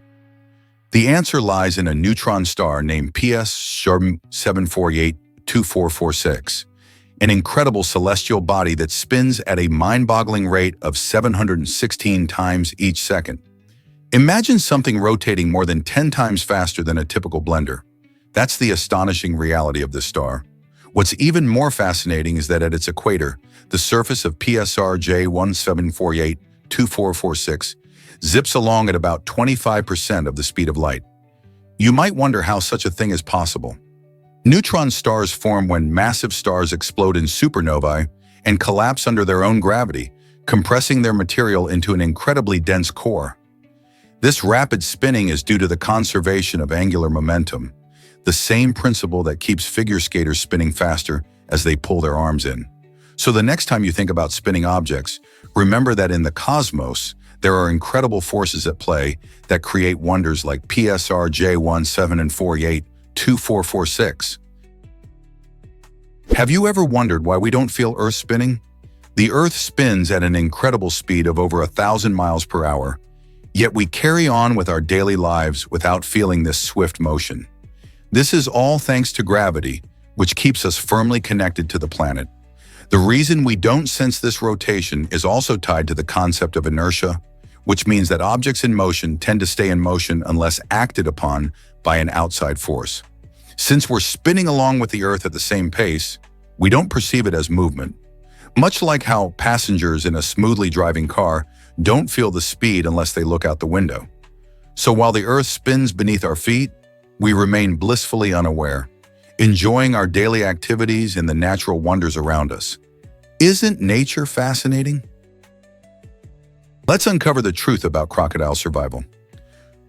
The answer lies in a neutron star named PS 7482446, an incredible celestial body that spins at a mind-boggling rate of 716 times each second. Imagine something rotating more than 10 times faster than a typical blender. That's the astonishing reality of this star. What's even more fascinating is that at its equator, the surface of PSR J17482446 zips along at about 25% of the speed of light. You might wonder how such a thing is possible. Neutron stars form when massive stars explode in supernovae and collapse under their own gravity, compressing their material into an incredibly dense core. This rapid spinning is due to the conservation of angular momentum, the same principle that keeps figure skaters spinning faster as they pull their arms in. So the next time you think about spinning objects, remember that in the cosmos, there are incredible forces at play that create wonders like PSR J17482446. Have you ever wondered why we don't feel Earth spinning? The Earth spins at an incredible speed of over 1,000 miles per hour, yet we carry on with our daily lives without feeling this swift motion. This is all thanks to gravity, which keeps us firmly connected to the planet. The reason we don't sense this rotation is also tied to the concept of inertia, which means that objects in motion tend to stay in motion unless acted upon by an outside force. Since we're spinning along with the Earth at the same pace, we don't perceive it as movement. Much like how passengers in a smoothly driving car don't feel the speed unless they look out the window. So while the Earth spins beneath our feet, we remain blissfully unaware, enjoying our daily activities and the natural wonders around us. Isn't nature fascinating? Let's uncover the truth about crocodile survival.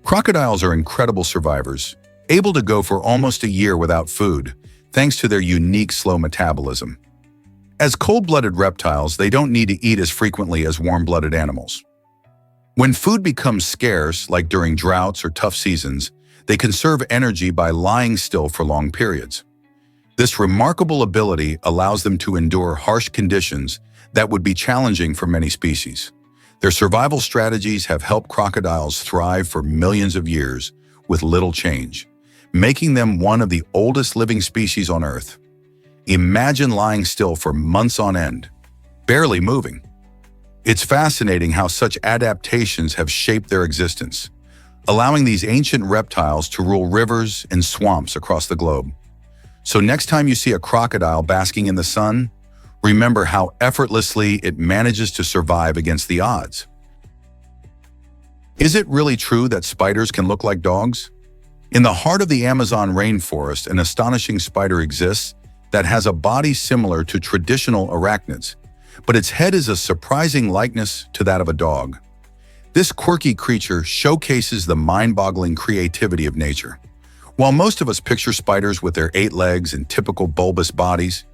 Crocodiles are incredible survivors, able to go for almost a year without food, thanks to their unique slow metabolism. As cold-blooded reptiles, they don't need to eat as frequently as warm-blooded animals. When food becomes scarce, like during droughts or tough seasons, they conserve energy by lying still for long periods. This remarkable ability allows them to endure harsh conditions that would be challenging for many species. Their survival strategies have helped crocodiles thrive for millions of years with little change, making them one of the oldest living species on Earth. Imagine lying still for months on end, barely moving. It's fascinating how such adaptations have shaped their existence, allowing these ancient reptiles to rule rivers and swamps across the globe. So next time you see a crocodile basking in the sun, remember how effortlessly it manages to survive against the odds. Is it really true that spiders can look like dogs? In the heart of the Amazon rainforest, an astonishing spider exists that has a body similar to traditional arachnids, but its head is a surprising likeness to that of a dog. This quirky creature showcases the mind-boggling creativity of nature. While most of us picture spiders with their 8 legs and typical bulbous bodies,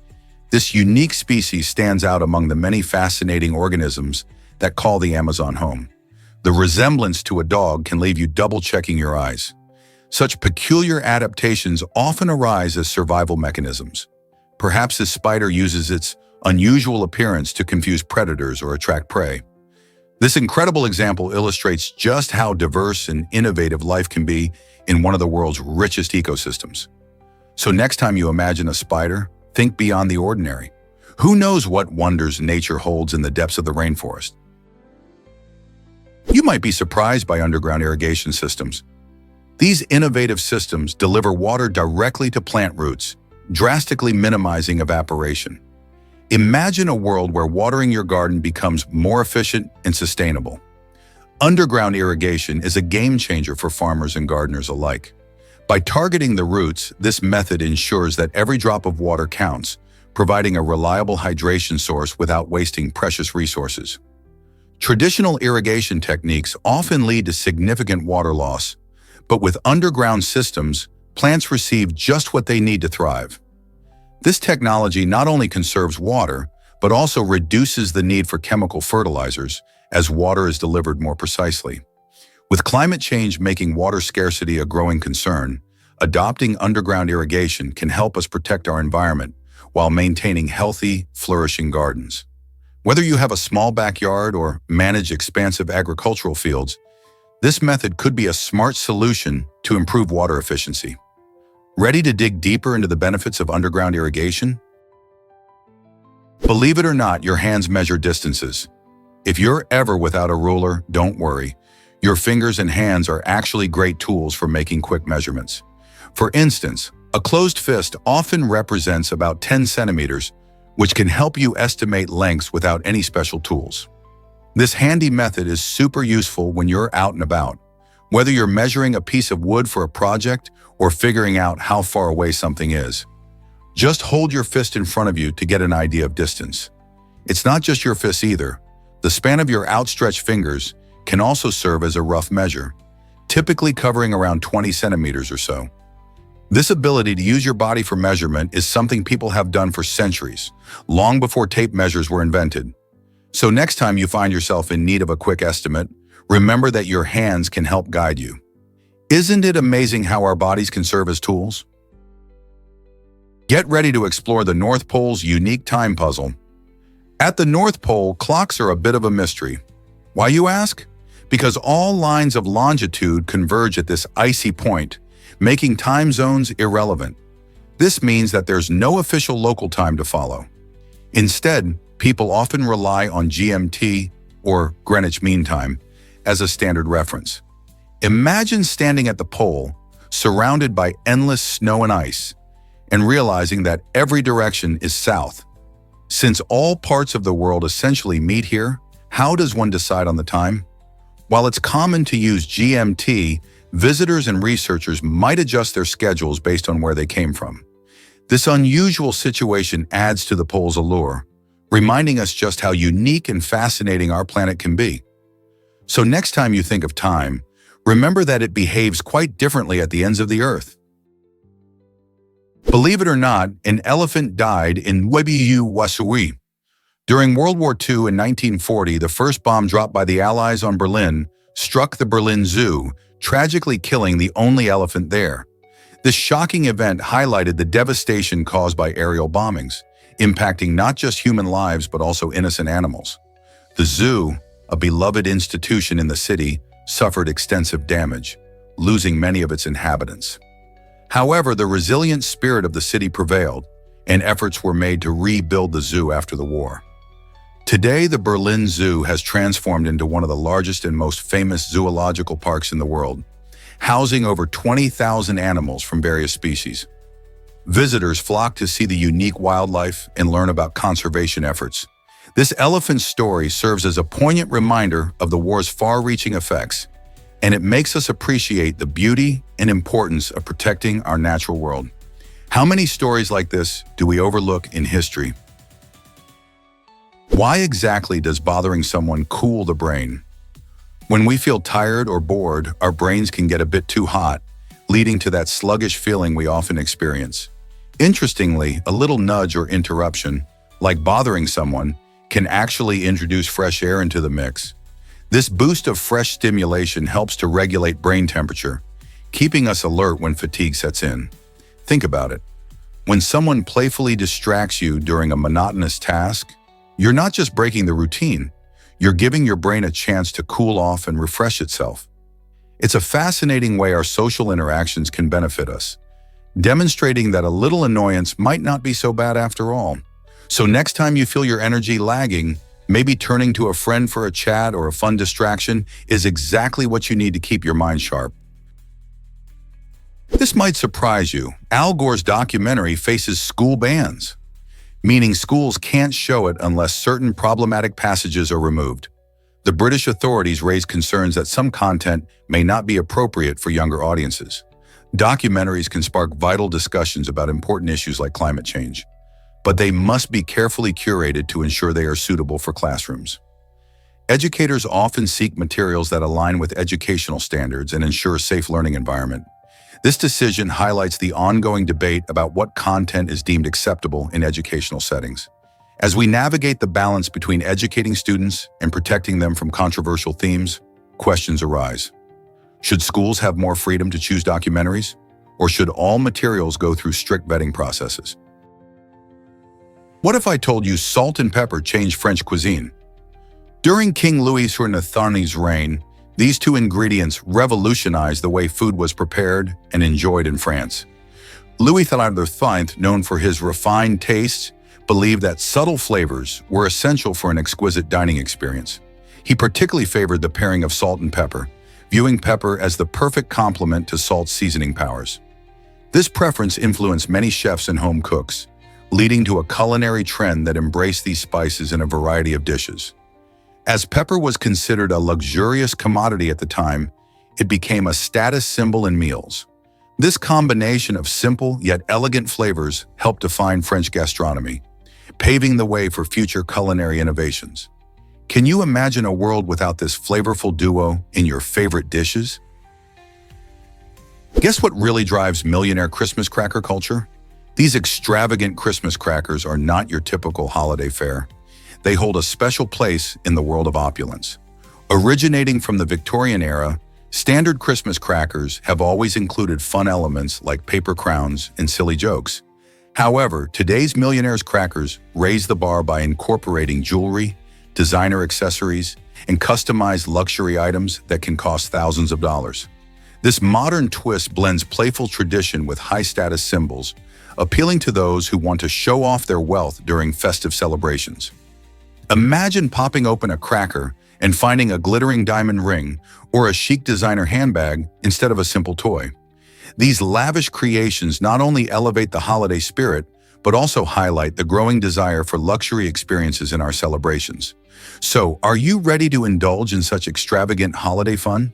this unique species stands out among the many fascinating organisms that call the Amazon home. The resemblance to a dog can leave you double-checking your eyes. Such peculiar adaptations often arise as survival mechanisms. Perhaps this spider uses its unusual appearance to confuse predators or attract prey. This incredible example illustrates just how diverse and innovative life can be in one of the world's richest ecosystems. So next time you imagine a spider, think beyond the ordinary. Who knows what wonders nature holds in the depths of the rainforest? You might be surprised by underground irrigation systems. These innovative systems deliver water directly to plant roots, drastically minimizing evaporation. Imagine a world where watering your garden becomes more efficient and sustainable. Underground irrigation is a game changer for farmers and gardeners alike. By targeting the roots, this method ensures that every drop of water counts, providing a reliable hydration source without wasting precious resources. Traditional irrigation techniques often lead to significant water loss, but with underground systems, plants receive just what they need to thrive. This technology not only conserves water, but also reduces the need for chemical fertilizers as water is delivered more precisely. With climate change making water scarcity a growing concern, adopting underground irrigation can help us protect our environment while maintaining healthy, flourishing gardens. Whether you have a small backyard or manage expansive agricultural fields, this method could be a smart solution to improve water efficiency. Ready to dig deeper into the benefits of underground irrigation? Believe it or not, your hands measure distances. If you're ever without a ruler, don't worry. Your fingers and hands are actually great tools for making quick measurements. For instance, a closed fist often represents about 10 centimeters, which can help you estimate lengths without any special tools. This handy method is super useful when you're out and about, whether you're measuring a piece of wood for a project or figuring out how far away something is. Just hold your fist in front of you to get an idea of distance. It's not just your fist either. The span of your outstretched fingers can also serve as a rough measure, typically covering around 20 centimeters or so. This ability to use your body for measurement is something people have done for centuries, long before tape measures were invented. So next time you find yourself in need of a quick estimate, remember that your hands can help guide you. Isn't it amazing how our bodies can serve as tools? Get ready to explore the North Pole's unique time puzzle. At the North Pole, clocks are a bit of a mystery. Why, you ask? Because all lines of longitude converge at this icy point, making time zones irrelevant. This means that there's no official local time to follow. Instead, people often rely on GMT, or Greenwich Mean Time, as a standard reference. Imagine standing at the pole, surrounded by endless snow and ice, and realizing that every direction is south. Since all parts of the world essentially meet here, how does one decide on the time? While it's common to use GMT, visitors and researchers might adjust their schedules based on where they came from. This unusual situation adds to the pole's allure, reminding us just how unique and fascinating our planet can be. So next time you think of time, remember that it behaves quite differently at the ends of the Earth. Believe it or not, an elephant died in Wasui. During World War II in 1940, the first bomb dropped by the Allies on Berlin struck the Berlin Zoo, tragically killing the only elephant there. This shocking event highlighted the devastation caused by aerial bombings, impacting not just human lives but also innocent animals. The zoo, a beloved institution in the city, suffered extensive damage, losing many of its inhabitants. However, the resilient spirit of the city prevailed, and efforts were made to rebuild the zoo after the war. Today, the Berlin Zoo has transformed into one of the largest and most famous zoological parks in the world, housing over 20,000 animals from various species. Visitors flock to see the unique wildlife and learn about conservation efforts. This elephant story serves as a poignant reminder of the war's far-reaching effects and it makes us appreciate the beauty and importance of protecting our natural world. How many stories like this do we overlook in history? Why exactly does bothering someone cool the brain? When we feel tired or bored, our brains can get a bit too hot, leading to that sluggish feeling we often experience. Interestingly, a little nudge or interruption, like bothering someone, can actually introduce fresh air into the mix. This boost of fresh stimulation helps to regulate brain temperature, keeping us alert when fatigue sets in. Think about it. When someone playfully distracts you during a monotonous task, you're not just breaking the routine, you're giving your brain a chance to cool off and refresh itself. It's a fascinating way our social interactions can benefit us, demonstrating that a little annoyance might not be so bad after all. So next time you feel your energy lagging, maybe turning to a friend for a chat or a fun distraction is exactly what you need to keep your mind sharp. This might surprise you. Al Gore's documentary faces school bans, meaning schools can't show it unless certain problematic passages are removed. The British authorities raised concerns that some content may not be appropriate for younger audiences. Documentaries can spark vital discussions about important issues like climate change, but they must be carefully curated to ensure they are suitable for classrooms. Educators often seek materials that align with educational standards and ensure a safe learning environment. This decision highlights the ongoing debate about what content is deemed acceptable in educational settings. As we navigate the balance between educating students and protecting them from controversial themes, questions arise. Should schools have more freedom to choose documentaries? Or should all materials go through strict vetting processes? What if I told you salt and pepper changed French cuisine? During King Louis XII's reign, these two ingredients revolutionized the way food was prepared and enjoyed in France. Louis XIII, known for his refined tastes, believed that subtle flavors were essential for an exquisite dining experience. He particularly favored the pairing of salt and pepper, viewing pepper as the perfect complement to salt's seasoning powers. This preference influenced many chefs and home cooks, leading to a culinary trend that embraced these spices in a variety of dishes. As pepper was considered a luxurious commodity at the time, it became a status symbol in meals. This combination of simple yet elegant flavors helped define French gastronomy, paving the way for future culinary innovations. Can you imagine a world without this flavorful duo in your favorite dishes? Guess what really drives millionaire Christmas cracker culture? These extravagant Christmas crackers are not your typical holiday fare. They hold a special place in the world of opulence. Originating from the Victorian era, standard Christmas crackers have always included fun elements like paper crowns and silly jokes. However, today's millionaire's crackers raise the bar by incorporating jewelry, designer accessories, and customized luxury items that can cost thousands of dollars. This modern twist blends playful tradition with high-status symbols, appealing to those who want to show off their wealth during festive celebrations. Imagine popping open a cracker and finding a glittering diamond ring or a chic designer handbag instead of a simple toy. These lavish creations not only elevate the holiday spirit, but also highlight the growing desire for luxury experiences in our celebrations. So, are you ready to indulge in such extravagant holiday fun?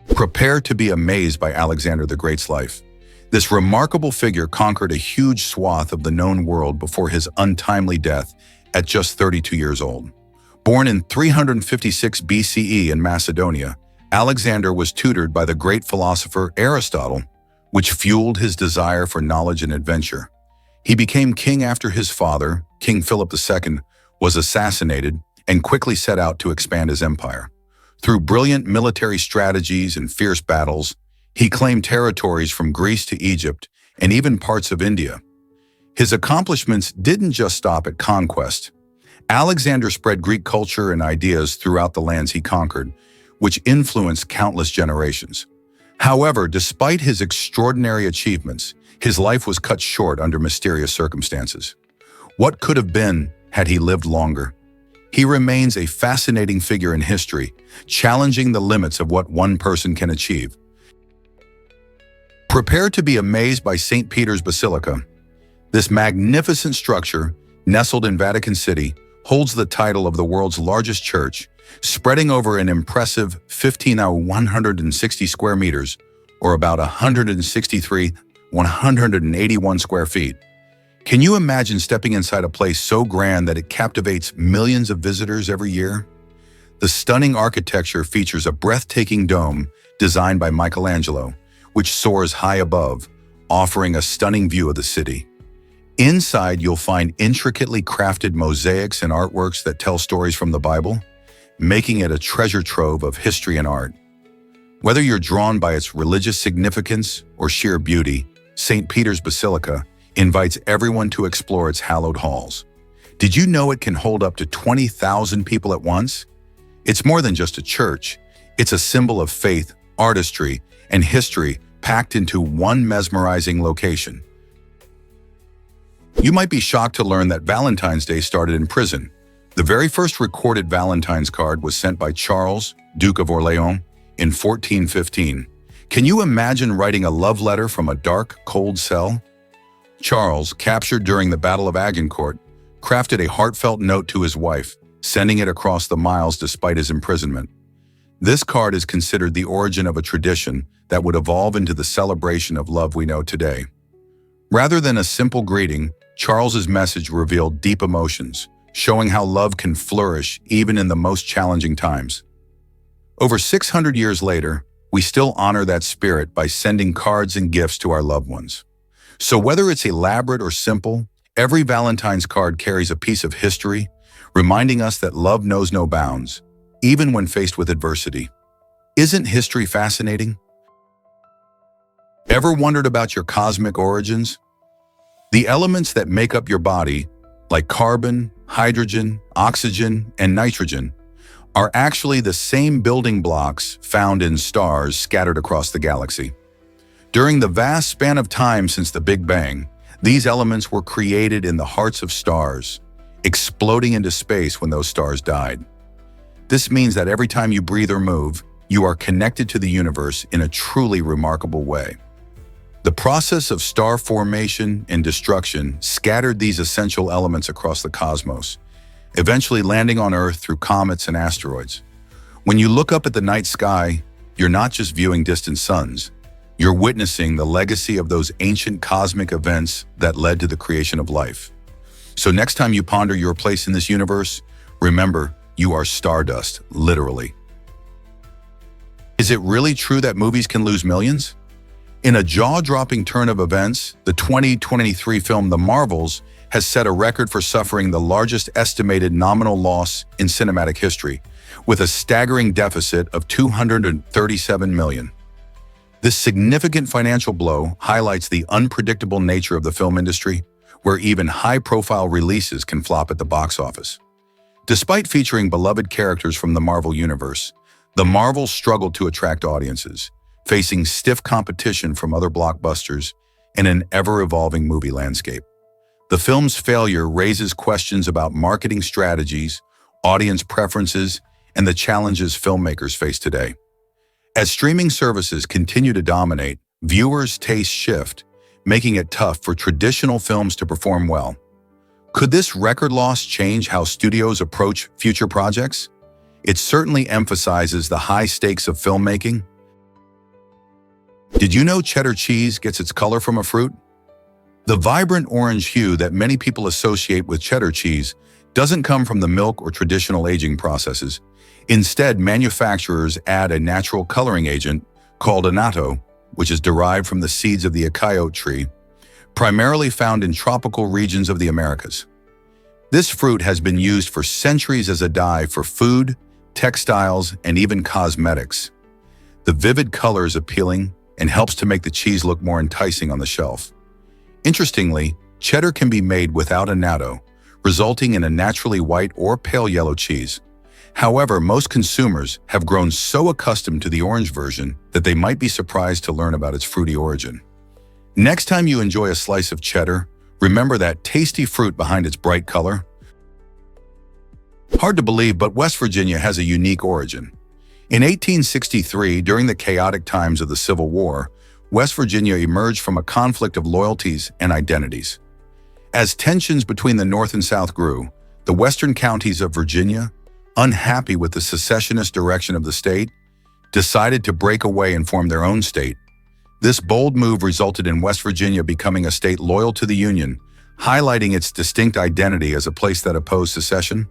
Prepare to be amazed by Alexander the Great's life. This remarkable figure conquered a huge swath of the known world before his untimely death at just 32 years old. Born in 356 BCE in Macedonia, Alexander was tutored by the great philosopher Aristotle, which fueled his desire for knowledge and adventure. He became king after his father, King Philip II, was assassinated and quickly set out to expand his empire. Through brilliant military strategies and fierce battles, he claimed territories from Greece to Egypt and even parts of India. His accomplishments didn't just stop at conquest. Alexander spread Greek culture and ideas throughout the lands he conquered, which influenced countless generations. However, despite his extraordinary achievements, his life was cut short under mysterious circumstances. What could have been had he lived longer? He remains a fascinating figure in history, challenging the limits of what one person can achieve. Prepare to be amazed by St. Peter's Basilica. This magnificent structure, nestled in Vatican City, holds the title of the world's largest church, spreading over an impressive 160 square meters, or about 181 square feet. Can you imagine stepping inside a place so grand that it captivates millions of visitors every year? The stunning architecture features a breathtaking dome designed by Michelangelo, which soars high above, offering a stunning view of the city. Inside, you'll find intricately crafted mosaics and artworks that tell stories from the Bible, making it a treasure trove of history and art. Whether you're drawn by its religious significance or sheer beauty, St. Peter's Basilica invites everyone to explore its hallowed halls. Did you know it can hold up to 20,000 people at once? It's more than just a church. It's a symbol of faith, artistry, and history packed into one mesmerizing location. You might be shocked to learn that Valentine's Day started in prison. The very first recorded Valentine's card was sent by Charles, Duke of Orleans, in 1415. Can you imagine writing a love letter from a dark, cold cell? Charles, captured during the Battle of Agincourt, crafted a heartfelt note to his wife, sending it across the miles despite his imprisonment. This card is considered the origin of a tradition that would evolve into the celebration of love we know today. Rather than a simple greeting, Charles's message revealed deep emotions, showing how love can flourish even in the most challenging times. Over 600 years later, we still honor that spirit by sending cards and gifts to our loved ones. So whether it's elaborate or simple, every Valentine's card carries a piece of history, reminding us that love knows no bounds, even when faced with adversity. Isn't history fascinating? Ever wondered about your cosmic origins? The elements that make up your body, like carbon, hydrogen, oxygen, and nitrogen, are actually the same building blocks found in stars scattered across the galaxy. During the vast span of time since the Big Bang, these elements were created in the hearts of stars, exploding into space when those stars died. This means that every time you breathe or move, you are connected to the universe in a truly remarkable way. The process of star formation and destruction scattered these essential elements across the cosmos, eventually landing on Earth through comets and asteroids. When you look up at the night sky, you're not just viewing distant suns. You're witnessing the legacy of those ancient cosmic events that led to the creation of life. So next time you ponder your place in this universe, remember, you are stardust, literally. Is it really true that movies can lose millions? In a jaw-dropping turn of events, the 2023 film The Marvels has set a record for suffering the largest estimated nominal loss in cinematic history, with a staggering deficit of $237 million. This significant financial blow highlights the unpredictable nature of the film industry, where even high-profile releases can flop at the box office. Despite featuring beloved characters from the Marvel Universe, The Marvels struggled to attract audiences, facing stiff competition from other blockbusters and an ever-evolving movie landscape. The film's failure raises questions about marketing strategies, audience preferences, and the challenges filmmakers face today. As streaming services continue to dominate, viewers' tastes shift, making it tough for traditional films to perform well. Could this record loss change how studios approach future projects? It certainly emphasizes the high stakes of filmmaking. Did you know cheddar cheese gets its color from a fruit? The vibrant orange hue that many people associate with cheddar cheese doesn't come from the milk or traditional aging processes. Instead, manufacturers add a natural coloring agent called annatto, which is derived from the seeds of the acayote tree, primarily found in tropical regions of the Americas. This fruit has been used for centuries as a dye for food, textiles, and even cosmetics. The vivid color is appealing and helps to make the cheese look more enticing on the shelf. Interestingly, cheddar can be made without annatto, resulting in a naturally white or pale yellow cheese. However, most consumers have grown so accustomed to the orange version that they might be surprised to learn about its fruity origin. Next time you enjoy a slice of cheddar, remember that tasty fruit behind its bright color. Hard to believe, but West Virginia has a unique origin. In 1863, during the chaotic times of the Civil War, West Virginia emerged from a conflict of loyalties and identities. As tensions between the North and South grew, The western counties of Virginia, unhappy with the secessionist direction of the state, decided to break away and form their own state. This bold move resulted in West Virginia becoming a state loyal to the Union, highlighting its distinct identity as a place that opposed secession.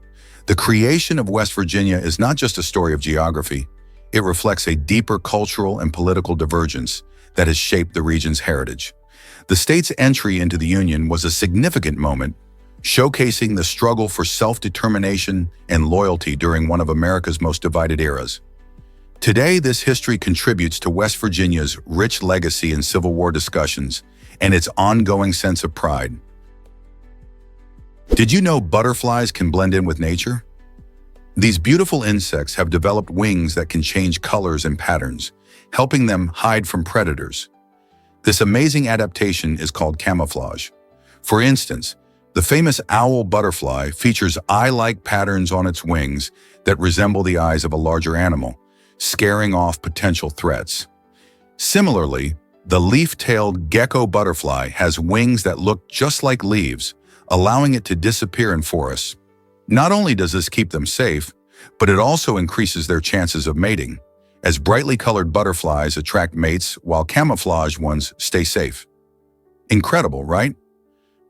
The creation of West Virginia is not just a story of geography. It reflects a deeper cultural and political divergence that has shaped the region's heritage. The state's entry into the Union was a significant moment, showcasing the struggle for self-determination and loyalty during one of America's most divided eras. Today, this history contributes to West Virginia's rich legacy in Civil War discussions and its ongoing sense of pride. Did you know butterflies can blend in with nature? These beautiful insects have developed wings that can change colors and patterns, helping them hide from predators. This amazing adaptation is called camouflage. For instance, the famous owl butterfly features eye-like patterns on its wings that resemble the eyes of a larger animal, scaring off potential threats. Similarly, the leaf-tailed gecko butterfly has wings that look just like leaves, allowing it to disappear in forests. Not only does this keep them safe, but it also increases their chances of mating, as brightly colored butterflies attract mates while camouflaged ones stay safe. Incredible, right?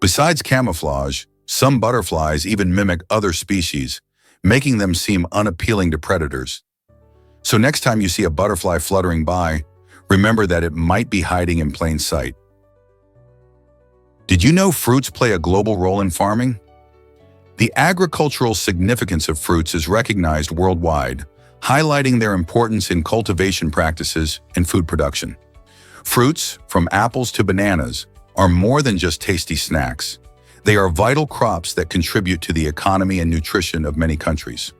Besides camouflage, some butterflies even mimic other species, making them seem unappealing to predators. So next time you see a butterfly fluttering by, remember that it might be hiding in plain sight. Did you know fruits play a global role in farming? The agricultural significance of fruits is recognized worldwide, highlighting their importance in cultivation practices and food production. Fruits, from apples to bananas, are more than just tasty snacks. They are vital crops that contribute to the economy and nutrition of many countries.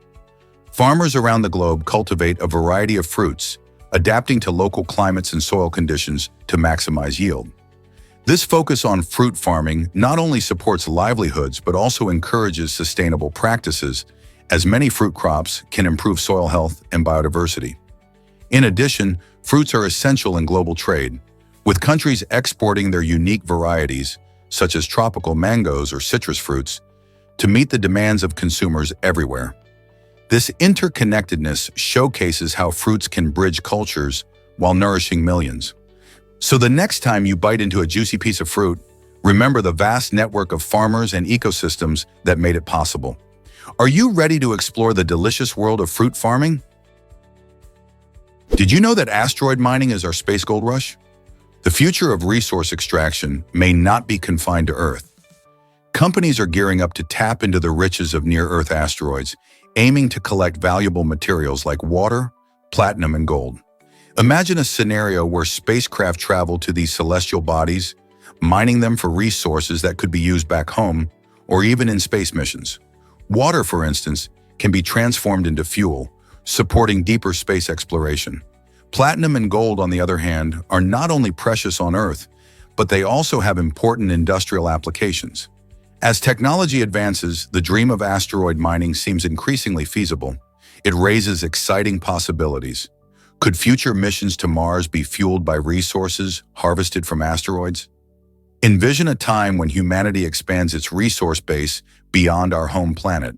Farmers around the globe cultivate a variety of fruits, adapting to local climates and soil conditions to maximize yield. This focus on fruit farming not only supports livelihoods but also encourages sustainable practices, as many fruit crops can improve soil health and biodiversity. In addition, fruits are essential in global trade, with countries exporting their unique varieties, such as tropical mangoes or citrus fruits, to meet the demands of consumers everywhere. This interconnectedness showcases how fruits can bridge cultures while nourishing millions. So the next time you bite into a juicy piece of fruit, remember the vast network of farmers and ecosystems that made it possible. Are you ready to explore the delicious world of fruit farming? Did you know that asteroid mining is our space gold rush? The future of resource extraction may not be confined to Earth. Companies are gearing up to tap into the riches of near-Earth asteroids, aiming to collect valuable materials like water, platinum, and gold. Imagine a scenario where spacecraft travel to these celestial bodies, mining them for resources that could be used back home or even in space missions. Water, for instance, can be transformed into fuel, supporting deeper space exploration. Platinum and gold, on the other hand, are not only precious on Earth, but they also have important industrial applications. As technology advances, the dream of asteroid mining seems increasingly feasible. It raises exciting possibilities. Could future missions to Mars be fueled by resources harvested from asteroids? Envision a time when humanity expands its resource base beyond our home planet,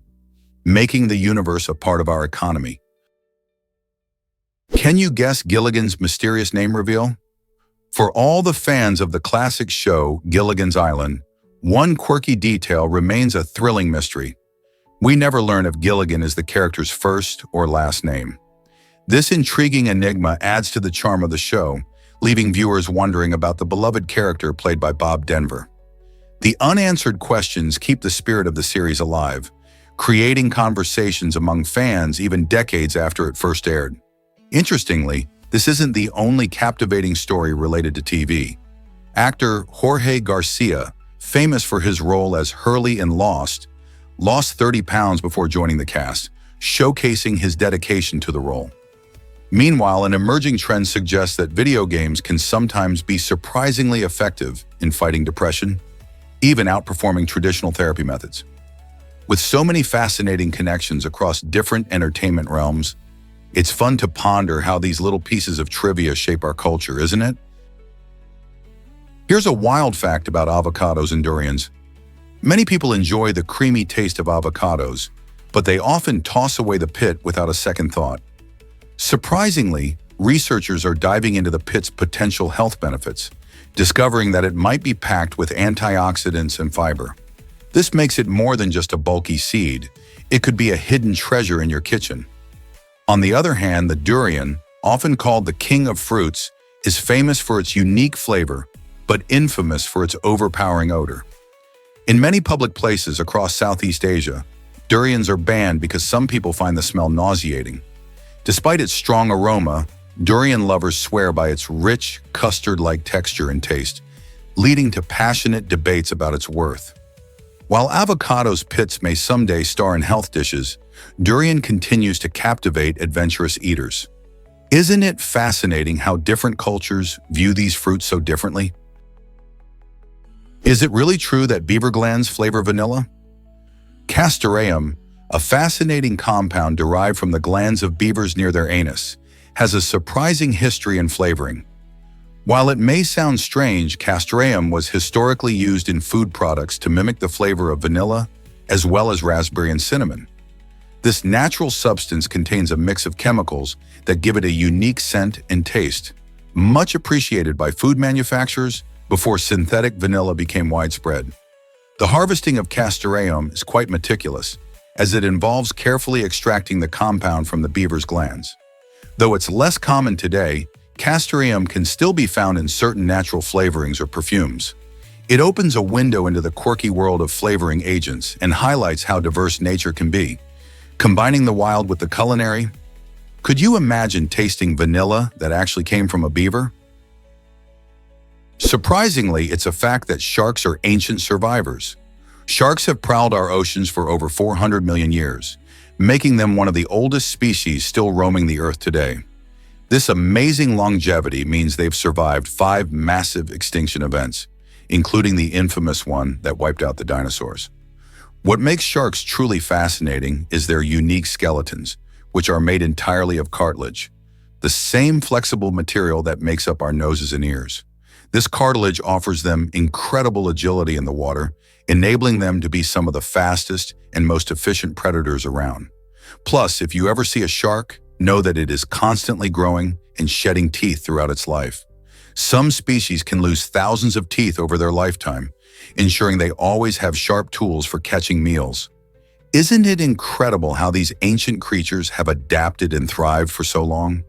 making the universe a part of our economy. Can you guess Gilligan's mysterious name reveal? For all the fans of the classic show Gilligan's Island, one quirky detail remains a thrilling mystery. We never learn if Gilligan is the character's first or last name. This intriguing enigma adds to the charm of the show, leaving viewers wondering about the beloved character played by Bob Denver. The unanswered questions keep the spirit of the series alive, creating conversations among fans even decades after it first aired. Interestingly, this isn't the only captivating story related to TV. Actor Jorge Garcia, famous for his role as Hurley in Lost, lost 30 pounds before joining the cast, showcasing his dedication to the role. Meanwhile, an emerging trend suggests that video games can sometimes be surprisingly effective in fighting depression, even outperforming traditional therapy methods. With so many fascinating connections across different entertainment realms, it's fun to ponder how these little pieces of trivia shape our culture, isn't it? Here's a wild fact about avocados and durians. Many people enjoy the creamy taste of avocados, but they often toss away the pit without a second thought. Surprisingly, researchers are diving into the pit's potential health benefits, discovering that it might be packed with antioxidants and fiber. This makes it more than just a bulky seed. It could be a hidden treasure in your kitchen. On the other hand, the durian, often called the king of fruits, is famous for its unique flavor, but infamous for its overpowering odor. In many public places across Southeast Asia, durians are banned because some people find the smell nauseating. Despite its strong aroma, durian lovers swear by its rich, custard-like texture and taste, leading to passionate debates about its worth. While avocado's pits may someday star in health dishes, durian continues to captivate adventurous eaters. Isn't it fascinating how different cultures view these fruits so differently? Is it really true that beaver glands flavor vanilla? Castoreum, a fascinating compound derived from the glands of beavers near their anus, has a surprising history and flavoring. While it may sound strange, castoreum was historically used in food products to mimic the flavor of vanilla, as well as raspberry and cinnamon. This natural substance contains a mix of chemicals that give it a unique scent and taste, much appreciated by food manufacturers before synthetic vanilla became widespread. The harvesting of castoreum is quite meticulous, as it involves carefully extracting the compound from the beaver's glands. Though it's less common today, castoreum can still be found in certain natural flavorings or perfumes. It opens a window into the quirky world of flavoring agents and highlights how diverse nature can be. Combining the wild with the culinary, could you imagine tasting vanilla that actually came from a beaver? Surprisingly, it's a fact that sharks are ancient survivors. Sharks have prowled our oceans for over 400 million years, making them one of the oldest species still roaming the Earth today. This amazing longevity means they've survived 5 massive extinction events, including the infamous one that wiped out the dinosaurs. What makes sharks truly fascinating is their unique skeletons, which are made entirely of cartilage, the same flexible material that makes up our noses and ears. This cartilage offers them incredible agility in the water, enabling them to be some of the fastest and most efficient predators around. Plus, if you ever see a shark, know that it is constantly growing and shedding teeth throughout its life. Some species can lose thousands of teeth over their lifetime, ensuring they always have sharp tools for catching meals. Isn't it incredible how these ancient creatures have adapted and thrived for so long?